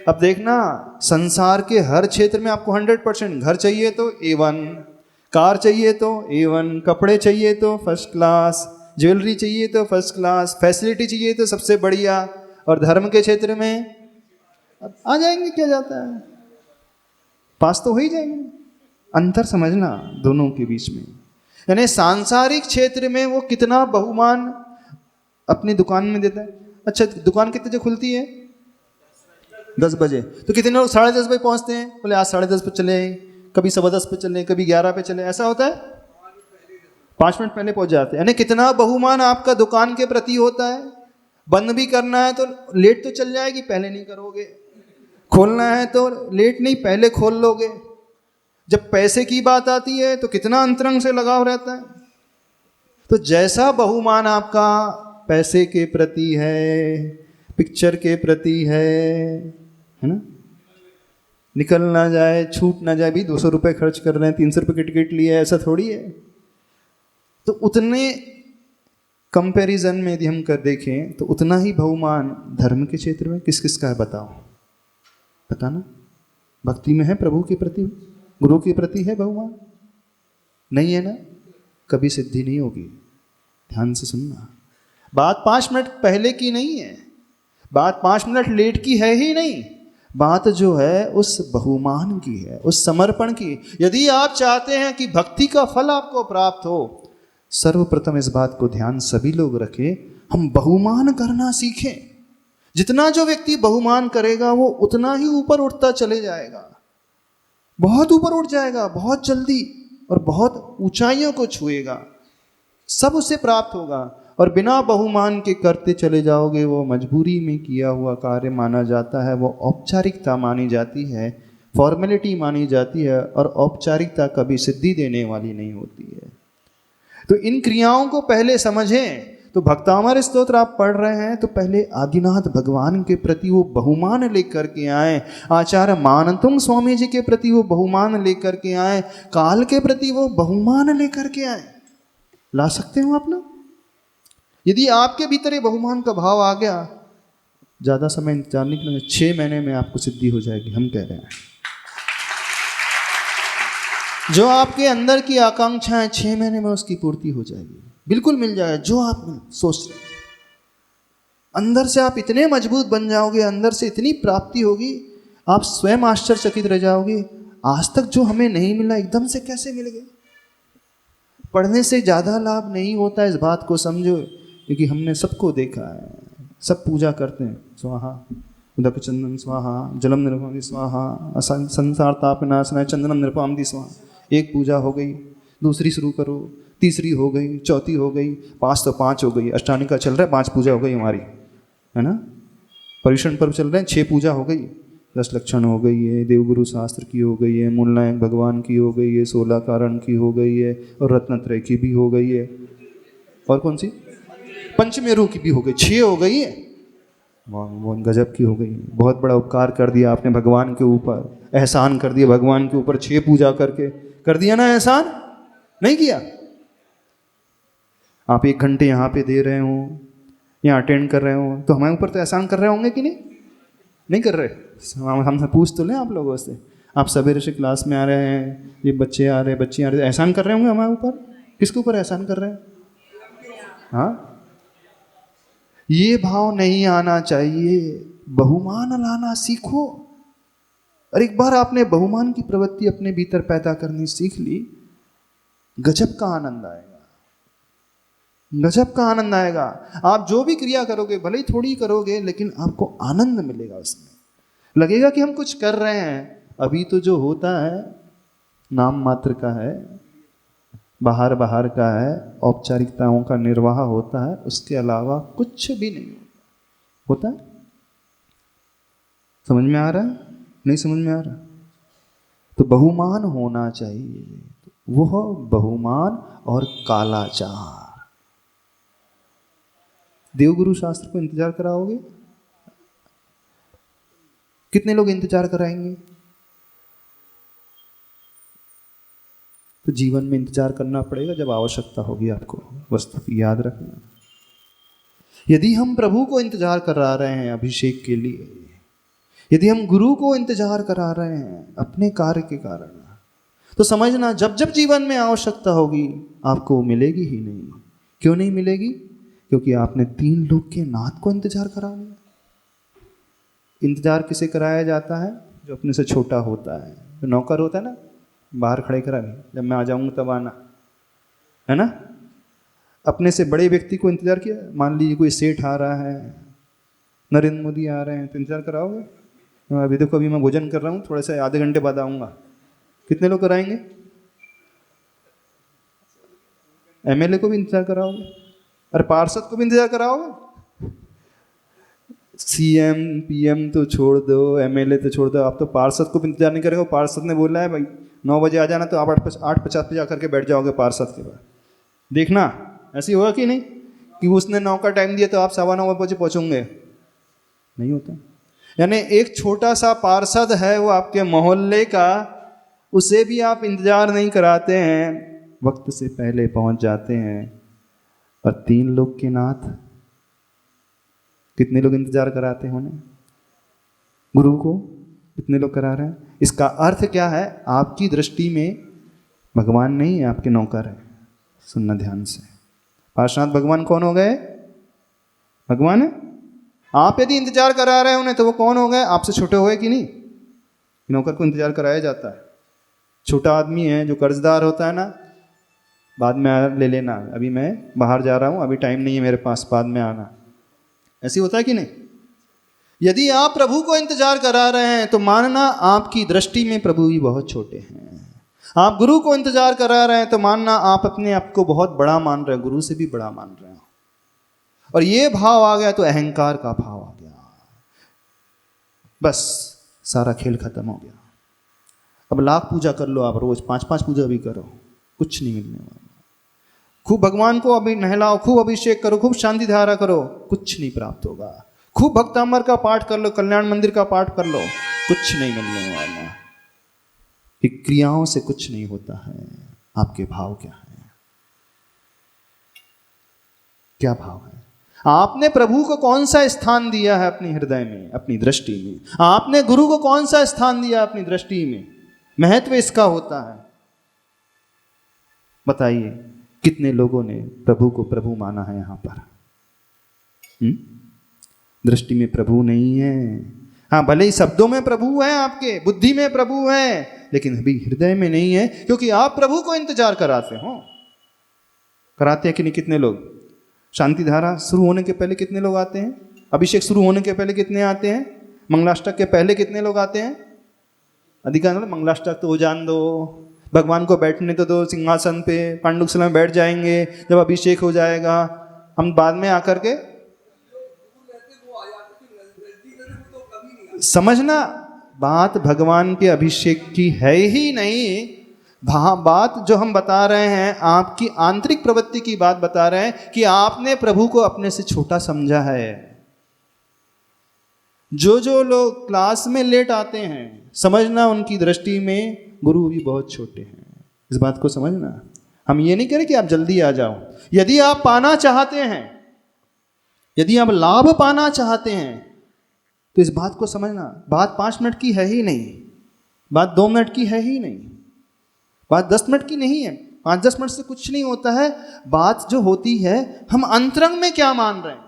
Speaker 1: अब देखना, संसार के हर क्षेत्र में आपको 100%, घर चाहिए तो A1, कार चाहिए तो A1, कपड़े चाहिए तो फर्स्ट क्लास, ज्वेलरी चाहिए तो फर्स्ट क्लास, फैसिलिटी चाहिए तो सबसे बढ़िया, और धर्म के क्षेत्र में अब आ जाएंगे, क्या जाता है, पास तो हो ही जाएंगे। अंतर समझना दोनों के बीच में। यानी सांसारिक क्षेत्र में वो कितना बहुमान अपनी दुकान में देता है। अच्छा, दुकान कितने बजे खुलती है? 10 बजे। तो कितने लोग 10:30 बजे पहुंचते हैं? बोले आज 10:30 पे चले, कभी 10:15 पे चले, कभी 11 पे चले, ऐसा होता है। 5 मिनट पहले पहुंच जाते हैं। यानी कितना बहुमान आपका दुकान के प्रति होता है। बंद भी करना है तो लेट तो चल जाएगी, पहले नहीं करोगे। खोलना है तो लेट नहीं, पहले खोल लोगे। जब पैसे की बात आती है तो कितना अंतरंग से लगाव रहता है। तो जैसा बहुमान आपका पैसे के प्रति है, पिक्चर के प्रति है ना, निकल ना जाए, छूट ना जाए, भी 200 रुपये खर्च कर रहे हैं, 300 रुपये की टिकट ली है, ऐसा थोड़ी है। तो उतने कंपैरिजन में यदि हम कर देखें तो उतना ही बहुमान धर्म के क्षेत्र में किस किस का है? बताओ, बताना। भक्ति में है, प्रभु के प्रति, गुरु के प्रति है बहुमान? नहीं है ना, कभी सिद्धि नहीं होगी। ध्यान से सुनना, बात 5 मिनट पहले की नहीं है, बात 5 मिनट लेट की है ही नहीं, बात जो है उस बहुमान की है, उस समर्पण की। यदि आप चाहते हैं कि भक्ति का फल आपको प्राप्त हो, सर्वप्रथम इस बात को ध्यान सभी लोग रखें, हम बहुमान करना सीखें। जितना जो व्यक्ति बहुमान करेगा वो उतना ही ऊपर उठता चले जाएगा, बहुत ऊपर उठ जाएगा, बहुत जल्दी, और बहुत ऊंचाइयों को छुएगा, सब उसे प्राप्त होगा। और बिना बहुमान के करते चले जाओगे, वो मजबूरी में किया हुआ कार्य माना जाता है, वो औपचारिकता मानी जाती है, फॉर्मेलिटी मानी जाती है, और औपचारिकता कभी सिद्धि देने वाली नहीं होती है। तो इन क्रियाओं को पहले समझें। तो भक्तामर स्तोत्र आप पढ़ रहे हैं तो पहले आदिनाथ भगवान के प्रति वो बहुमान लेकर के आए, आचार्य मानतुंग स्वामी जी के प्रति वो बहुमान लेकर के आए, काल के प्रति वो बहुमान लेकर के आए। ला सकते हो आप लोग? यदि आपके भीतर ये बहुमान का भाव आ गया, ज्यादा समय इंतजार नहीं करेंगे, 6 महीने में आपको सिद्धि हो जाएगी, हम कह रहे हैं। जो आपके अंदर की आकांक्षा है 6 महीने में उसकी पूर्ति हो जाएगी, बिल्कुल मिल जाएगा जो आप सोच रहे हैं। अंदर से आप इतने मजबूत बन जाओगे, अंदर से इतनी प्राप्ति होगी, आप स्वयं आश्चर्यचकित रह जाओगे, आज तक जो हमें नहीं मिला एकदम से कैसे मिल गया। पढ़ने से ज़्यादा लाभ नहीं होता, इस बात को समझो, क्योंकि हमने सबको देखा है, सब पूजा करते हैं, स्वाहा उदक चंदन स्वाहा, जलम निर्वाणी स्वाहा, संसार ताप नाशनाय चंदनम निर्पामति स्वाहा। एक पूजा हो गई, दूसरी शुरू करो, तीसरी हो गई, चौथी हो गई, 5 तो 5 हो गई, अष्टांगिका चल रहा है, 5 पूजा हो गई हमारी, है ना। पर्युषण पर्व चल रहे हैं, 6 पूजा हो गई, 10 लक्षण हो गई है, देवगुरु शास्त्र की हो गई है, मूलनायक भगवान की हो गई है, 16 कारण की हो गई है, और रत्नत्रय की भी हो गई है, और कौन सी, पंचमेरु की भी हो गई, 6 हो गई है। वो गजब की हो गई। बहुत बड़ा उपकार कर दिया आपने भगवान के ऊपर, एहसान कर दिया भगवान के ऊपर, 6 पूजा करके कर दिया ना एहसान, नहीं किया? आप 1 घंटे यहाँ पे दे रहे हो, यहाँ अटेंड कर रहे हो, तो हमारे ऊपर तो एहसान कर रहे होंगे कि नहीं? नहीं कर रहे। हमसे पूछ तो लें आप लोगों से, आप सवेरे से क्लास में आ रहे हैं, ये बच्चे आ रहे हैं, बच्चियाँ आ रही, एहसान कर रहे होंगे हमारे ऊपर। किसके ऊपर एहसान कर रहे हैं? हाँ, ये भाव नहीं आना चाहिए। बहुमान लाना सीखो। और एक बार आपने बहुमान की प्रवृत्ति अपने भीतर पैदा करनी सीख ली, गजब का आनंद आएगा, गजब का आनंद आएगा। आप जो भी क्रिया करोगे, भले ही थोड़ी करोगे, लेकिन आपको आनंद मिलेगा उसमें। लगेगा कि हम कुछ कर रहे हैं। अभी तो जो होता है नाम मात्र का है, बाहर बाहर का है, औपचारिकताओं का निर्वाह होता है, उसके अलावा कुछ भी नहीं होता है। समझ में आ रहा है? नहीं समझ में आ रहा? तो बहुमान होना चाहिए, वह बहुमान और कालाचार।
Speaker 3: देवगुरु शास्त्र को इंतजार कराओगे? कितने लोग इंतजार कराएंगे? तो जीवन में इंतजार करना पड़ेगा जब आवश्यकता होगी आपको। वस्तु याद रखना, यदि हम प्रभु को इंतजार करा रहे हैं अभिषेक के लिए, यदि हम गुरु को इंतजार करा रहे हैं अपने कार्य के कारण, तो समझना जब जब जीवन में आवश्यकता होगी आपको मिलेगी ही नहीं। क्यों नहीं मिलेगी? क्योंकि आपने 3 लोक के नाथ को इंतजार करा लिया। इंतजार किसे कराया जाता है? जो अपने से छोटा होता है, जो नौकर होता है ना, बाहर खड़े करा, जब मैं आ जाऊंगा तब आना, है ना। अपने से बड़े व्यक्ति को इंतजार किया, मान लीजिए कोई सेठ आ रहा है, नरेंद्र मोदी आ रहे हैं, तो इंतजार कराओगे? अभी देखो, अभी मैं भोजन कर रहा हूँ, थोड़े से आधे घंटे बाद आऊँगा। कितने लोग कराएंगे? एमएलए को भी इंतजार कराओगे? अरे पार्षद को भी इंतजार कराओगे? सीएम पीएम तो छोड़ दो, एमएलए तो छोड़ दो, आप तो पार्षद को भी इंतजार नहीं करेंगे। पार्षद ने बोला है भाई 9 बजे आ जाना, तो आप 8:50 पे जा करके बैठ जाओगे पार्षद के पास। देखना ऐसी होगा कि नहीं, कि उसने 9 का टाइम दिया तो आप 9:15 बजे पहुँचोगे? नहीं होता। यानी एक छोटा सा पार्षद है वो आपके मोहल्ले का, उसे भी आप इंतजार नहीं कराते हैं, वक्त से पहले पहुंच जाते हैं। और 3 लोक के नाथ, कितने लोग इंतजार कराते हैं उन्हें? गुरु को कितने लोग करा रहे हैं? इसका अर्थ क्या है? आपकी दृष्टि में भगवान नहीं है, आपके नौकर है। सुनना ध्यान से, पार्षद भगवान कौन हो गए? भगवान है। आप यदि इंतजार करा रहे हैं उन्हें, तो वो कौन हो गए? आपसे छोटे हो गए कि नहीं? नौकर को इंतजार कराया जाता है। छोटा आदमी है जो कर्जदार होता है ना, बाद में ले लेना, अभी मैं बाहर जा रहा हूँ, अभी टाइम नहीं है मेरे पास, बाद में आना। ऐसे होता है कि नहीं? यदि आप प्रभु को इंतजार करा रहे हैं तो मानना आपकी दृष्टि में प्रभु ही बहुत छोटे हैं। आप गुरु को इंतजार करा रहे हैं तो मानना आप अपने आप को बहुत बड़ा मान रहे हैं, गुरु से भी बड़ा मान रहे हैं। और ये भाव आ गया तो अहंकार का भाव आ गया, बस सारा खेल खत्म हो गया। अब लाख पूजा कर लो, आप रोज 5-5 पूजा भी करो, कुछ नहीं मिलने वाला। खूब भगवान को अभी नहलाओ, खूब अभिषेक करो, खूब शांति धारा करो, कुछ नहीं प्राप्त होगा। खूब भक्तामर का पाठ कर लो, कल्याण मंदिर का पाठ कर लो, कुछ नहीं मिलने वाला। कि क्रियाओं से कुछ नहीं होता है। आपके भाव क्या है? क्या भाव है? आपने प्रभु को कौन सा स्थान दिया है अपने हृदय में, अपनी दृष्टि में? आपने गुरु को कौन सा स्थान दिया अपनी दृष्टि में? महत्व इसका होता है। बताइए कितने लोगों ने प्रभु को प्रभु माना है यहां पर? दृष्टि में प्रभु नहीं है। हाँ, भले ही शब्दों में प्रभु है, आपके बुद्धि में प्रभु है, लेकिन अभी हृदय में नहीं है, क्योंकि आप प्रभु को इंतजार कराते हो। कराते हैं कि नहीं? कितने लोग शांति धारा शुरू होने के पहले कितने लोग आते हैं? अभिषेक शुरू होने के पहले कितने आते हैं? मंगलाष्टक के पहले कितने लोग आते हैं? अधिकांश मंगलाष्टक तो हो जान दो, भगवान को बैठने तो दो सिंहासन पे, पांडुकशिला में बैठ जाएंगे, जब अभिषेक हो जाएगा हम बाद में आकर के समझना। बात भगवान के अभिषेक की है ही नहीं। बात जो हम बता रहे हैं आपकी आंतरिक प्रवृत्ति की बात बता रहे हैं कि आपने प्रभु को अपने से छोटा समझा है। जो लोग क्लास में लेट आते हैं, समझना उनकी दृष्टि में गुरु भी बहुत छोटे हैं। इस बात को समझना। हम ये नहीं करें कि आप जल्दी आ जाओ। यदि आप पाना चाहते हैं, यदि आप लाभ पाना चाहते हैं, तो इस बात को समझना। बात 5 मिनट की है ही नहीं, बात 2 मिनट की है ही नहीं, बात 10 मिनट की नहीं है। 5-10 मिनट से कुछ नहीं होता है। बात जो होती है, हम अंतरंग में क्या मान रहे हैं,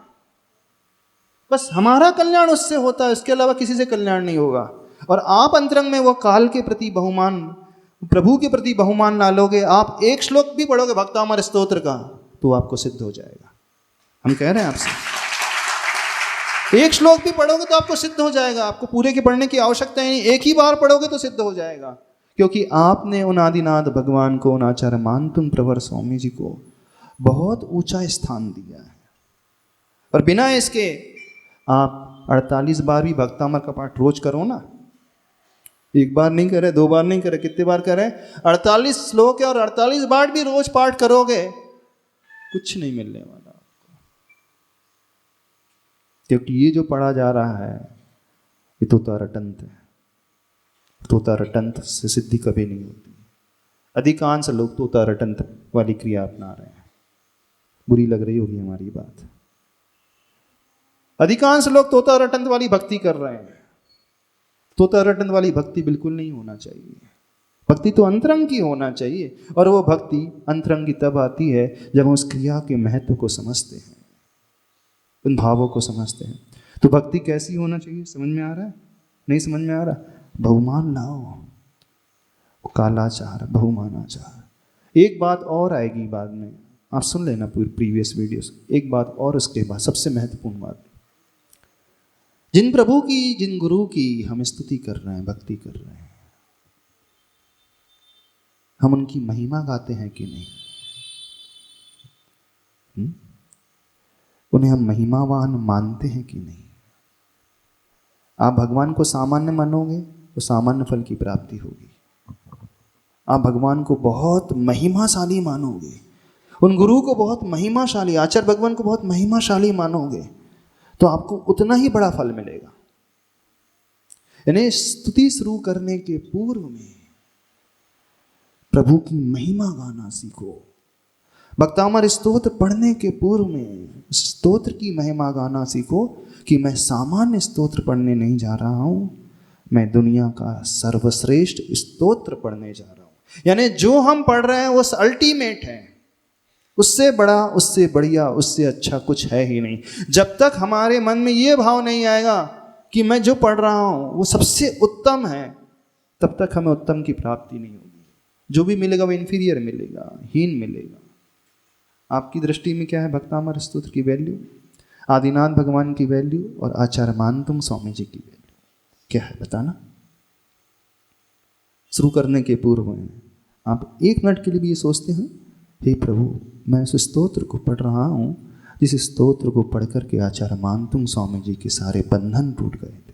Speaker 3: बस हमारा कल्याण उससे होता है, इसके अलावा किसी से कल्याण नहीं होगा। और आप अंतरंग में वो काल के प्रति बहुमान, प्रभु के प्रति बहुमान ना लोगे। आप एक श्लोक भी पढ़ोगे भक्तामर स्तोत्र का, तो आपको सिद्ध हो जाएगा। हम कह रहे हैं आपसे, एक श्लोक भी पढ़ोगे तो आपको सिद्ध हो जाएगा। आपको पूरे के पढ़ने की आवश्यकता ही नहीं, एक ही बार पढ़ोगे तो सिद्ध हो जाएगा। क्योंकि आपने उन आदिनाथ भगवान को, उन आचार्य मानतुम प्रवर स्वामी जी को बहुत ऊंचा स्थान दिया है। और बिना इसके आप 48 बार भी भक्तामर का पाठ रोज करो ना। एक बार नहीं करे, 2 बार नहीं करे, कितने बार करें? 48 श्लोक है और 48 बार भी रोज पाठ करोगे, कुछ नहीं मिलने वाला आपको।
Speaker 1: क्योंकि ये जो पढ़ा जा रहा है ये तोता रटंत है। तोता रटंत से सिद्धि कभी नहीं होती। अधिकांश लोग तोता रटंत वाली क्रिया अपना रहे हैं। बुरी लग रही होगी हमारी बात। अधिकांश लोग तोता रटंत वाली भक्ति कर रहे हैं। तोता रटंत वाली भक्ति बिल्कुल नहीं होना चाहिए। भक्ति तो अंतरंग की होना चाहिए, और वो भक्ति अंतरंग की तब आती है जब हम उस क्रिया के महत्व को समझते हैं, उन भावों को समझते हैं। तो भक्ति कैसी होना चाहिए, समझ में आ रहा है? नहीं समझ में आ रहा? बहुमान लाओ, कालाचार, बहुमानाचार। एक बात और आएगी बाद में, आप सुन लेना पूरी प्रीवियस वीडियोस। एक बात और उसके बाद सबसे महत्वपूर्ण बात, जिन प्रभु की, जिन गुरु की हम स्तुति कर रहे हैं, भक्ति कर रहे हैं, हम उनकी महिमा गाते हैं कि नहीं? उन्हें हम महिमावान मानते हैं कि नहीं? आप भगवान को सामान्य मानोगे तो सामान्य फल की प्राप्ति होगी। आप भगवान को बहुत महिमाशाली मानोगे, उन गुरु को बहुत महिमाशाली, आचार्य भगवान को बहुत महिमाशाली मानोगे, तो आपको उतना ही बड़ा फल मिलेगा। यानी स्तुति शुरू करने के पूर्व में प्रभु की महिमा गाना सीखो। भक्तामर स्तोत्र पढ़ने के पूर्व में स्तोत्र की महिमा गाना सीखो कि मैं सामान्य स्तोत्र पढ़ने नहीं जा रहा हूं, मैं दुनिया का सर्वश्रेष्ठ स्तोत्र पढ़ने जा रहा हूं। यानी जो हम पढ़ रहे हैं वो अल्टीमेट है, उससे बड़ा, उससे बढ़िया, उससे अच्छा कुछ है ही नहीं। जब तक हमारे मन में ये भाव नहीं आएगा कि मैं जो पढ़ रहा हूं वो सबसे उत्तम है, तब तक हमें उत्तम की प्राप्ति नहीं होगी। जो भी मिलेगा वो इन्फीरियर मिलेगा, हीन मिलेगा। आपकी दृष्टि में क्या है भक्तामर स्तोत्र की वैल्यू, आदिनाथ भगवान की वैल्यू और आचार्य मानतुम स्वामी जी की वैल्यू क्या है, बताना। शुरू करने के पूर्व में आप एक मिनट के लिए भी ये सोचते हैं, हे प्रभु मैं उस स्तोत्र को पढ़ रहा हूँ जिस स्तोत्र को पढ़ करके आचार्य मानतुम स्वामी जी के सारे बंधन टूट गए थे।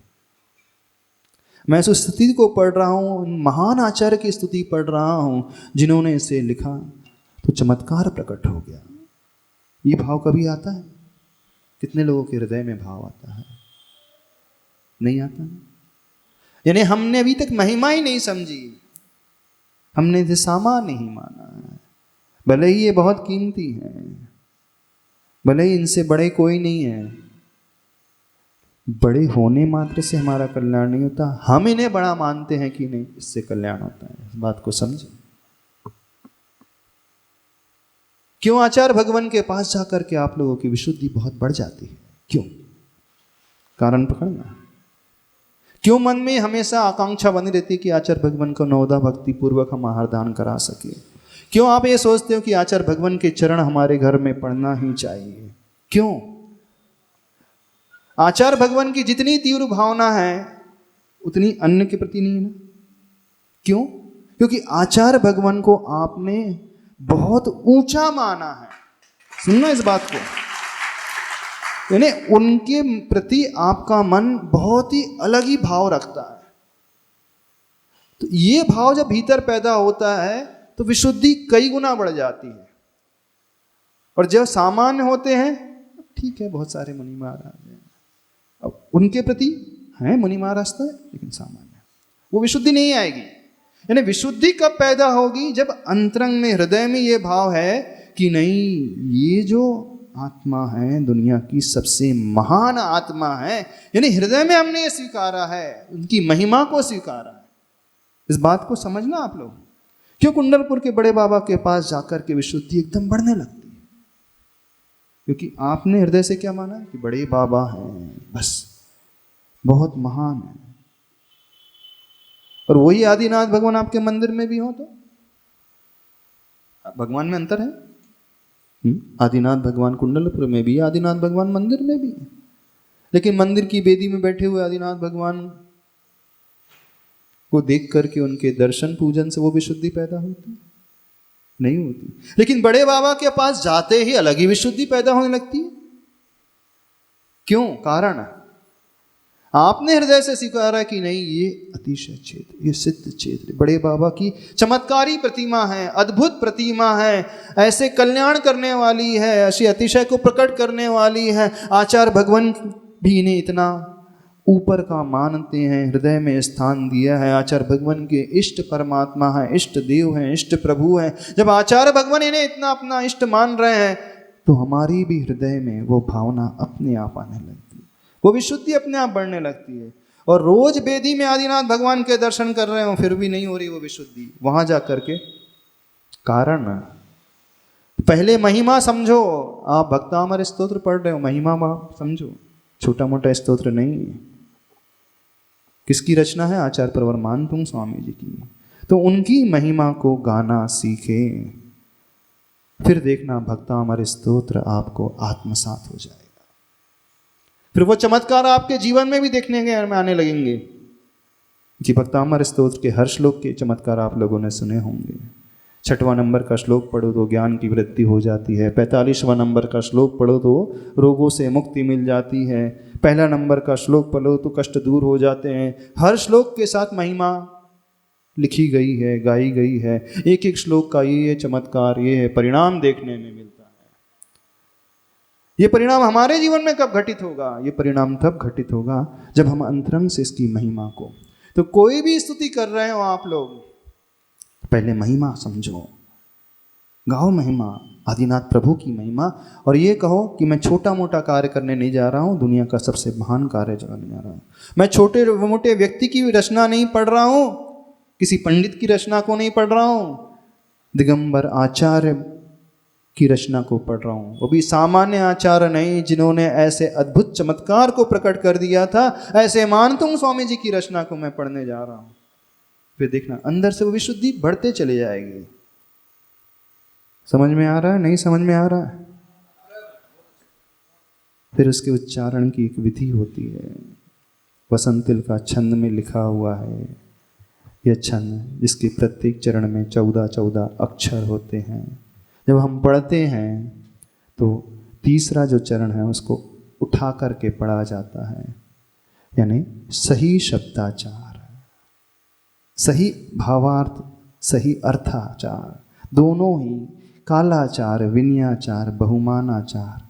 Speaker 1: मैं उस स्तुति को पढ़ रहा हूँ, महान आचार्य की स्तुति पढ़ रहा हूँ जिन्होंने इसे लिखा, तो चमत्कार प्रकट हो गया। ये भाव कभी आता है? कितने लोगों के हृदय में भाव आता है? नहीं आता। यानी हमने अभी तक महिमा ही नहीं समझी, हमने इसे सामान्य नहीं माना है। भले ही ये बहुत कीमती है, भले ही इनसे बड़े कोई नहीं है, बड़े होने मात्र से हमारा कल्याण नहीं होता। हम इन्हें बड़ा मानते हैं कि नहीं, इससे कल्याण होता है। इस बात को समझें। क्यों आचार्य भगवान के पास जाकर के आप लोगों की विशुद्धि बहुत बढ़ जाती है? क्यों? कारण पकड़ना। क्यों मन में हमेशा आकांक्षा बनी रहती है कि आचार्य भगवान को नवदा भक्ति पूर्वक हम आहार दान करा सके? क्यों आप ये सोचते हो कि आचार्य भगवान के चरण हमारे घर में पढ़ना ही चाहिए? क्यों? आचार्य भगवान की जितनी तीव्र भावना है उतनी अन्य के प्रति नहीं है ना? क्यों? क्योंकि आचार्य भगवान को आपने बहुत ऊंचा माना है। सुनना इस बात को, यानी उनके प्रति आपका मन बहुत ही अलग ही भाव रखता है। तो ये भाव जब भीतर पैदा होता है तो विशुद्धि कई गुना बढ़ जाती है। और जब सामान्य होते हैं, ठीक है बहुत सारे मुनि महाराज हैं, अब उनके प्रति हैं मुनि महाराज तो है, लेकिन सामान्य, वो विशुद्धि नहीं आएगी। यानी विशुद्धि कब पैदा होगी? जब अंतरंग में, हृदय में ये भाव है कि नहीं, ये जो आत्मा है दुनिया की सबसे महान आत्मा है। यानी हृदय में हमने ये स्वीकारा है, उनकी महिमा को स्वीकारा है। इस बात को समझना आप लोग। क्यों कुंडलपुर के बड़े बाबा के पास जाकर के विशुद्धि एकदम बढ़ने लगती है? क्योंकि आपने हृदय से क्या माना कि बड़े बाबा हैं, बस बहुत महान है। और वही आदिनाथ भगवान आपके मंदिर में भी हो तो भगवान में अंतर है। आदिनाथ भगवान कुंडलपुर में भी, आदिनाथ भगवान मंदिर में भी, लेकिन मंदिर की वेदी में बैठे हुए आदिनाथ भगवान को देख करके उनके दर्शन पूजन से वो विशुद्धि पैदा होती नहीं होती। लेकिन बड़े बाबा के पास जाते ही अलग ही विशुद्धि पैदा होने लगती है। क्यों? कारण आपने हृदय से स्वीकारा कि नहीं, ये अतिशय क्षेत्र, ये सिद्ध क्षेत्र, बड़े बाबा की चमत्कारी प्रतिमा है, अद्भुत प्रतिमा है, ऐसे कल्याण करने वाली है, ऐसी अतिशय को प्रकट करने वाली है। आचार्य भगवान
Speaker 3: भी इन्हें इतना ऊपर का मानते हैं, हृदय में स्थान दिया है। आचार्य भगवान के इष्ट परमात्मा है, इष्ट देव हैं, इष्ट प्रभु हैं। जब आचार्य भगवान इन्हें इतना अपना इष्ट मान रहे हैं तो हमारी भी हृदय में वो भावना अपने आप आने लगती है, वो विशुद्धि अपने आप बढ़ने लगती है। और रोज बेदी में आदिनाथ भगवान के दर्शन कर रहे हो फिर भी नहीं हो रही वो विशुद्धि, वहां जा करके कारण पहले महिमा समझो। आप भक्तामर स्तोत्र पढ़ रहे हो, महिमा समझो, छोटा मोटा स्तोत्र नहीं है। किसकी रचना है? आचार्य प्रवर मानतुंग स्वामी जी की। तो उनकी महिमा को गाना सीखे, फिर देखना भक्तामर स्तोत्र आपको आत्मसात हो जाएगा। फिर वो चमत्कार आपके जीवन में भी देखने में आने लगेंगे। जी, भक्तामर स्तोत्र के हर श्लोक के चमत्कार आप लोगों ने सुने होंगे। 6वां नंबर का श्लोक पढ़ो तो ज्ञान की वृद्धि हो जाती है। 45वां नंबर का श्लोक पढ़ो तो रोगों से मुक्ति मिल जाती है। 1 नंबर का श्लोक पढ़ो तो कष्ट दूर हो जाते हैं। हर श्लोक के साथ महिमा लिखी गई है, गाई गई है। एक एक श्लोक का ये चमत्कार, ये है परिणाम देखने में मिलता है। ये परिणाम हमारे जीवन में कब घटित होगा? ये परिणाम तब घटित होगा जब हम अंतरंग से इसकी महिमा को, तो कोई भी स्तुति कर रहे हो आप लोग, पहले महिमा समझो, गाओ महिमा, आदिनाथ प्रभु की महिमा। और ये कहो कि मैं छोटा मोटा कार्य करने नहीं जा रहा हूँ, दुनिया का सबसे महान कार्य करने जा रहा हूँ। मैं छोटे मोटे व्यक्ति की रचना नहीं पढ़ रहा हूँ, किसी पंडित की रचना को नहीं पढ़ रहा हूँ, दिगंबर आचार्य की रचना को पढ़ रहा हूँ। वो भी सामान्य आचार्य नहीं, जिन्होंने ऐसे अद्भुत चमत्कार को प्रकट कर दिया था, ऐसे मानतुंग स्वामी जी की रचना को मैं पढ़ने जा रहा हूँ। फिर देखना अंदर से वो विशुद्धि बढ़ते चले जाएगी। समझ में आ रहा है? नहीं समझ में आ रहा है? फिर उसके उच्चारण की एक विधि होती है। वसंतिल का छंद में लिखा हुआ है यह छंद, जिसके प्रत्येक चरण में 14-14 अक्षर होते हैं। जब हम पढ़ते हैं तो तीसरा जो चरण है उसको उठा करके पढ़ा जाता है, यानी सही शब्दाचार, सही भावार्थ, सही अर्थाचार, दोनों ही कालाचार, विनयाचार, बहुमानाचार,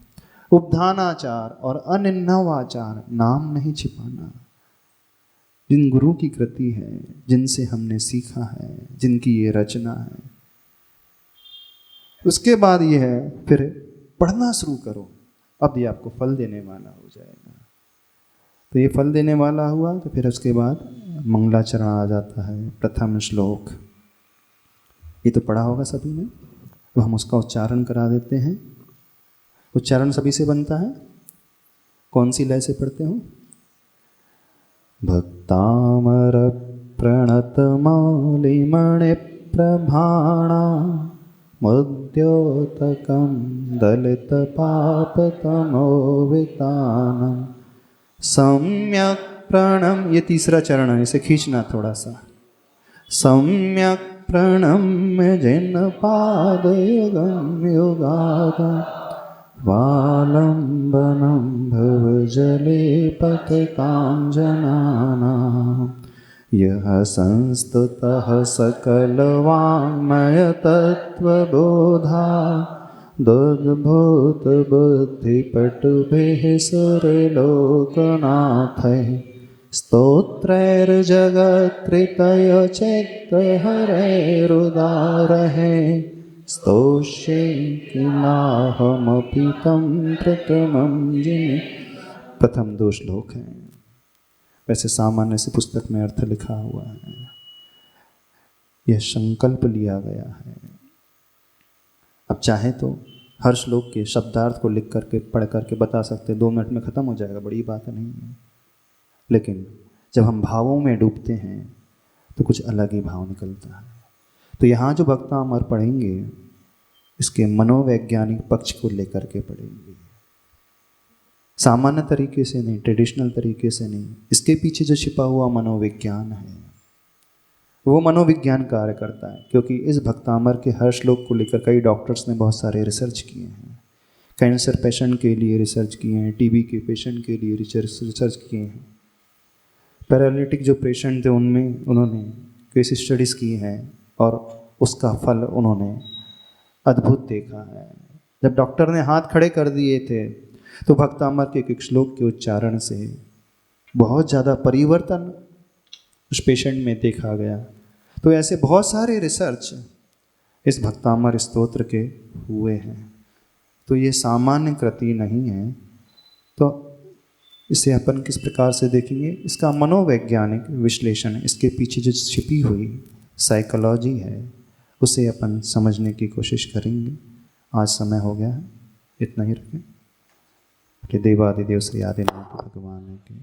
Speaker 3: उपधानाचार और अनिन्नवाचार, नाम नहीं छिपाना। जिन गुरु की कृति है, जिनसे हमने सीखा है, जिनकी ये रचना है, उसके बाद ये है फिर पढ़ना शुरू करो। अब ये आपको फल देने वाला हो जाएगा। तो ये फल देने वाला हुआ तो फिर उसके बाद मंगलाचरण आ जाता है। प्रथम श्लोक ये तो पढ़ा होगा सभी ने, तो हम उसका उच्चारण करा देते हैं। उच्चारण सभी से बनता है। कौन सी लय से पढ़ते हो? भक्तामर प्रणत मौलिमणि प्रभाणा मद्योतकं दलित पापतमोवितानम् सम्यक प्रणम, ये तीसरा चरण है, इसे खींचना थोड़ा सा। सम्यक प्रणम्य जिन पादयुगं युगागं वालम्बनं भवजले पतितां जनानां यः संस्तुतः सकलवाङ्मय तत्त्वबोधा दुद्भूत बुद्धिपटुभिः सुरलोकनाथैः स्तोत्रैर्जगत्कृतय चित्तहरैरुदारैः स्तोष्ये किलाहमपि तं प्रथमं जिने। प्रथम 2 श्लोक हैं। वैसे सामान्य से पुस्तक में अर्थ लिखा हुआ है, यह संकल्प लिया गया है। अब चाहे तो हर श्लोक के शब्दार्थ को लिख करके पढ़ करके बता सकते, 2 मिनट में ख़त्म हो जाएगा, बड़ी बात नहीं है। लेकिन जब हम भावों में डूबते हैं तो कुछ अलग ही भाव निकलता है। तो यहाँ जो भक्तामर पढ़ेंगे इसके मनोवैज्ञानिक पक्ष को लेकर के पढ़ेंगे, सामान्य तरीके से नहीं, ट्रेडिशनल तरीके से नहीं। इसके पीछे जो छिपा हुआ मनोविज्ञान है वो मनोविज्ञान कार्य करता है। क्योंकि इस भक्तामर के हर श्लोक को लेकर कई डॉक्टर्स ने बहुत सारे रिसर्च किए हैं। कैंसर पेशेंट के लिए रिसर्च किए हैं, टीबी के पेशेंट के लिए रिसर्च किए हैं, पैरालिटिक जो पेशेंट थे उनमें उन्होंने केस स्टडीज़ की हैं और उसका फल उन्होंने अद्भुत देखा है। जब डॉक्टर ने हाथ खड़े कर दिए थे
Speaker 1: तो भक्तामर के एक श्लोक के उच्चारण से बहुत ज़्यादा परिवर्तन उस पेशेंट में देखा गया। तो ऐसे बहुत सारे रिसर्च इस भक्तामर स्तोत्र के हुए हैं। तो ये सामान्य कृति नहीं है। तो इसे अपन किस प्रकार से देखेंगे, इसका मनोवैज्ञानिक विश्लेषण, इसके पीछे जो छिपी हुई साइकोलॉजी है उसे अपन समझने की कोशिश करेंगे। आज समय हो गया है, इतना ही रखें। कि देवादिदेव श्री आदिनाथ भगवान की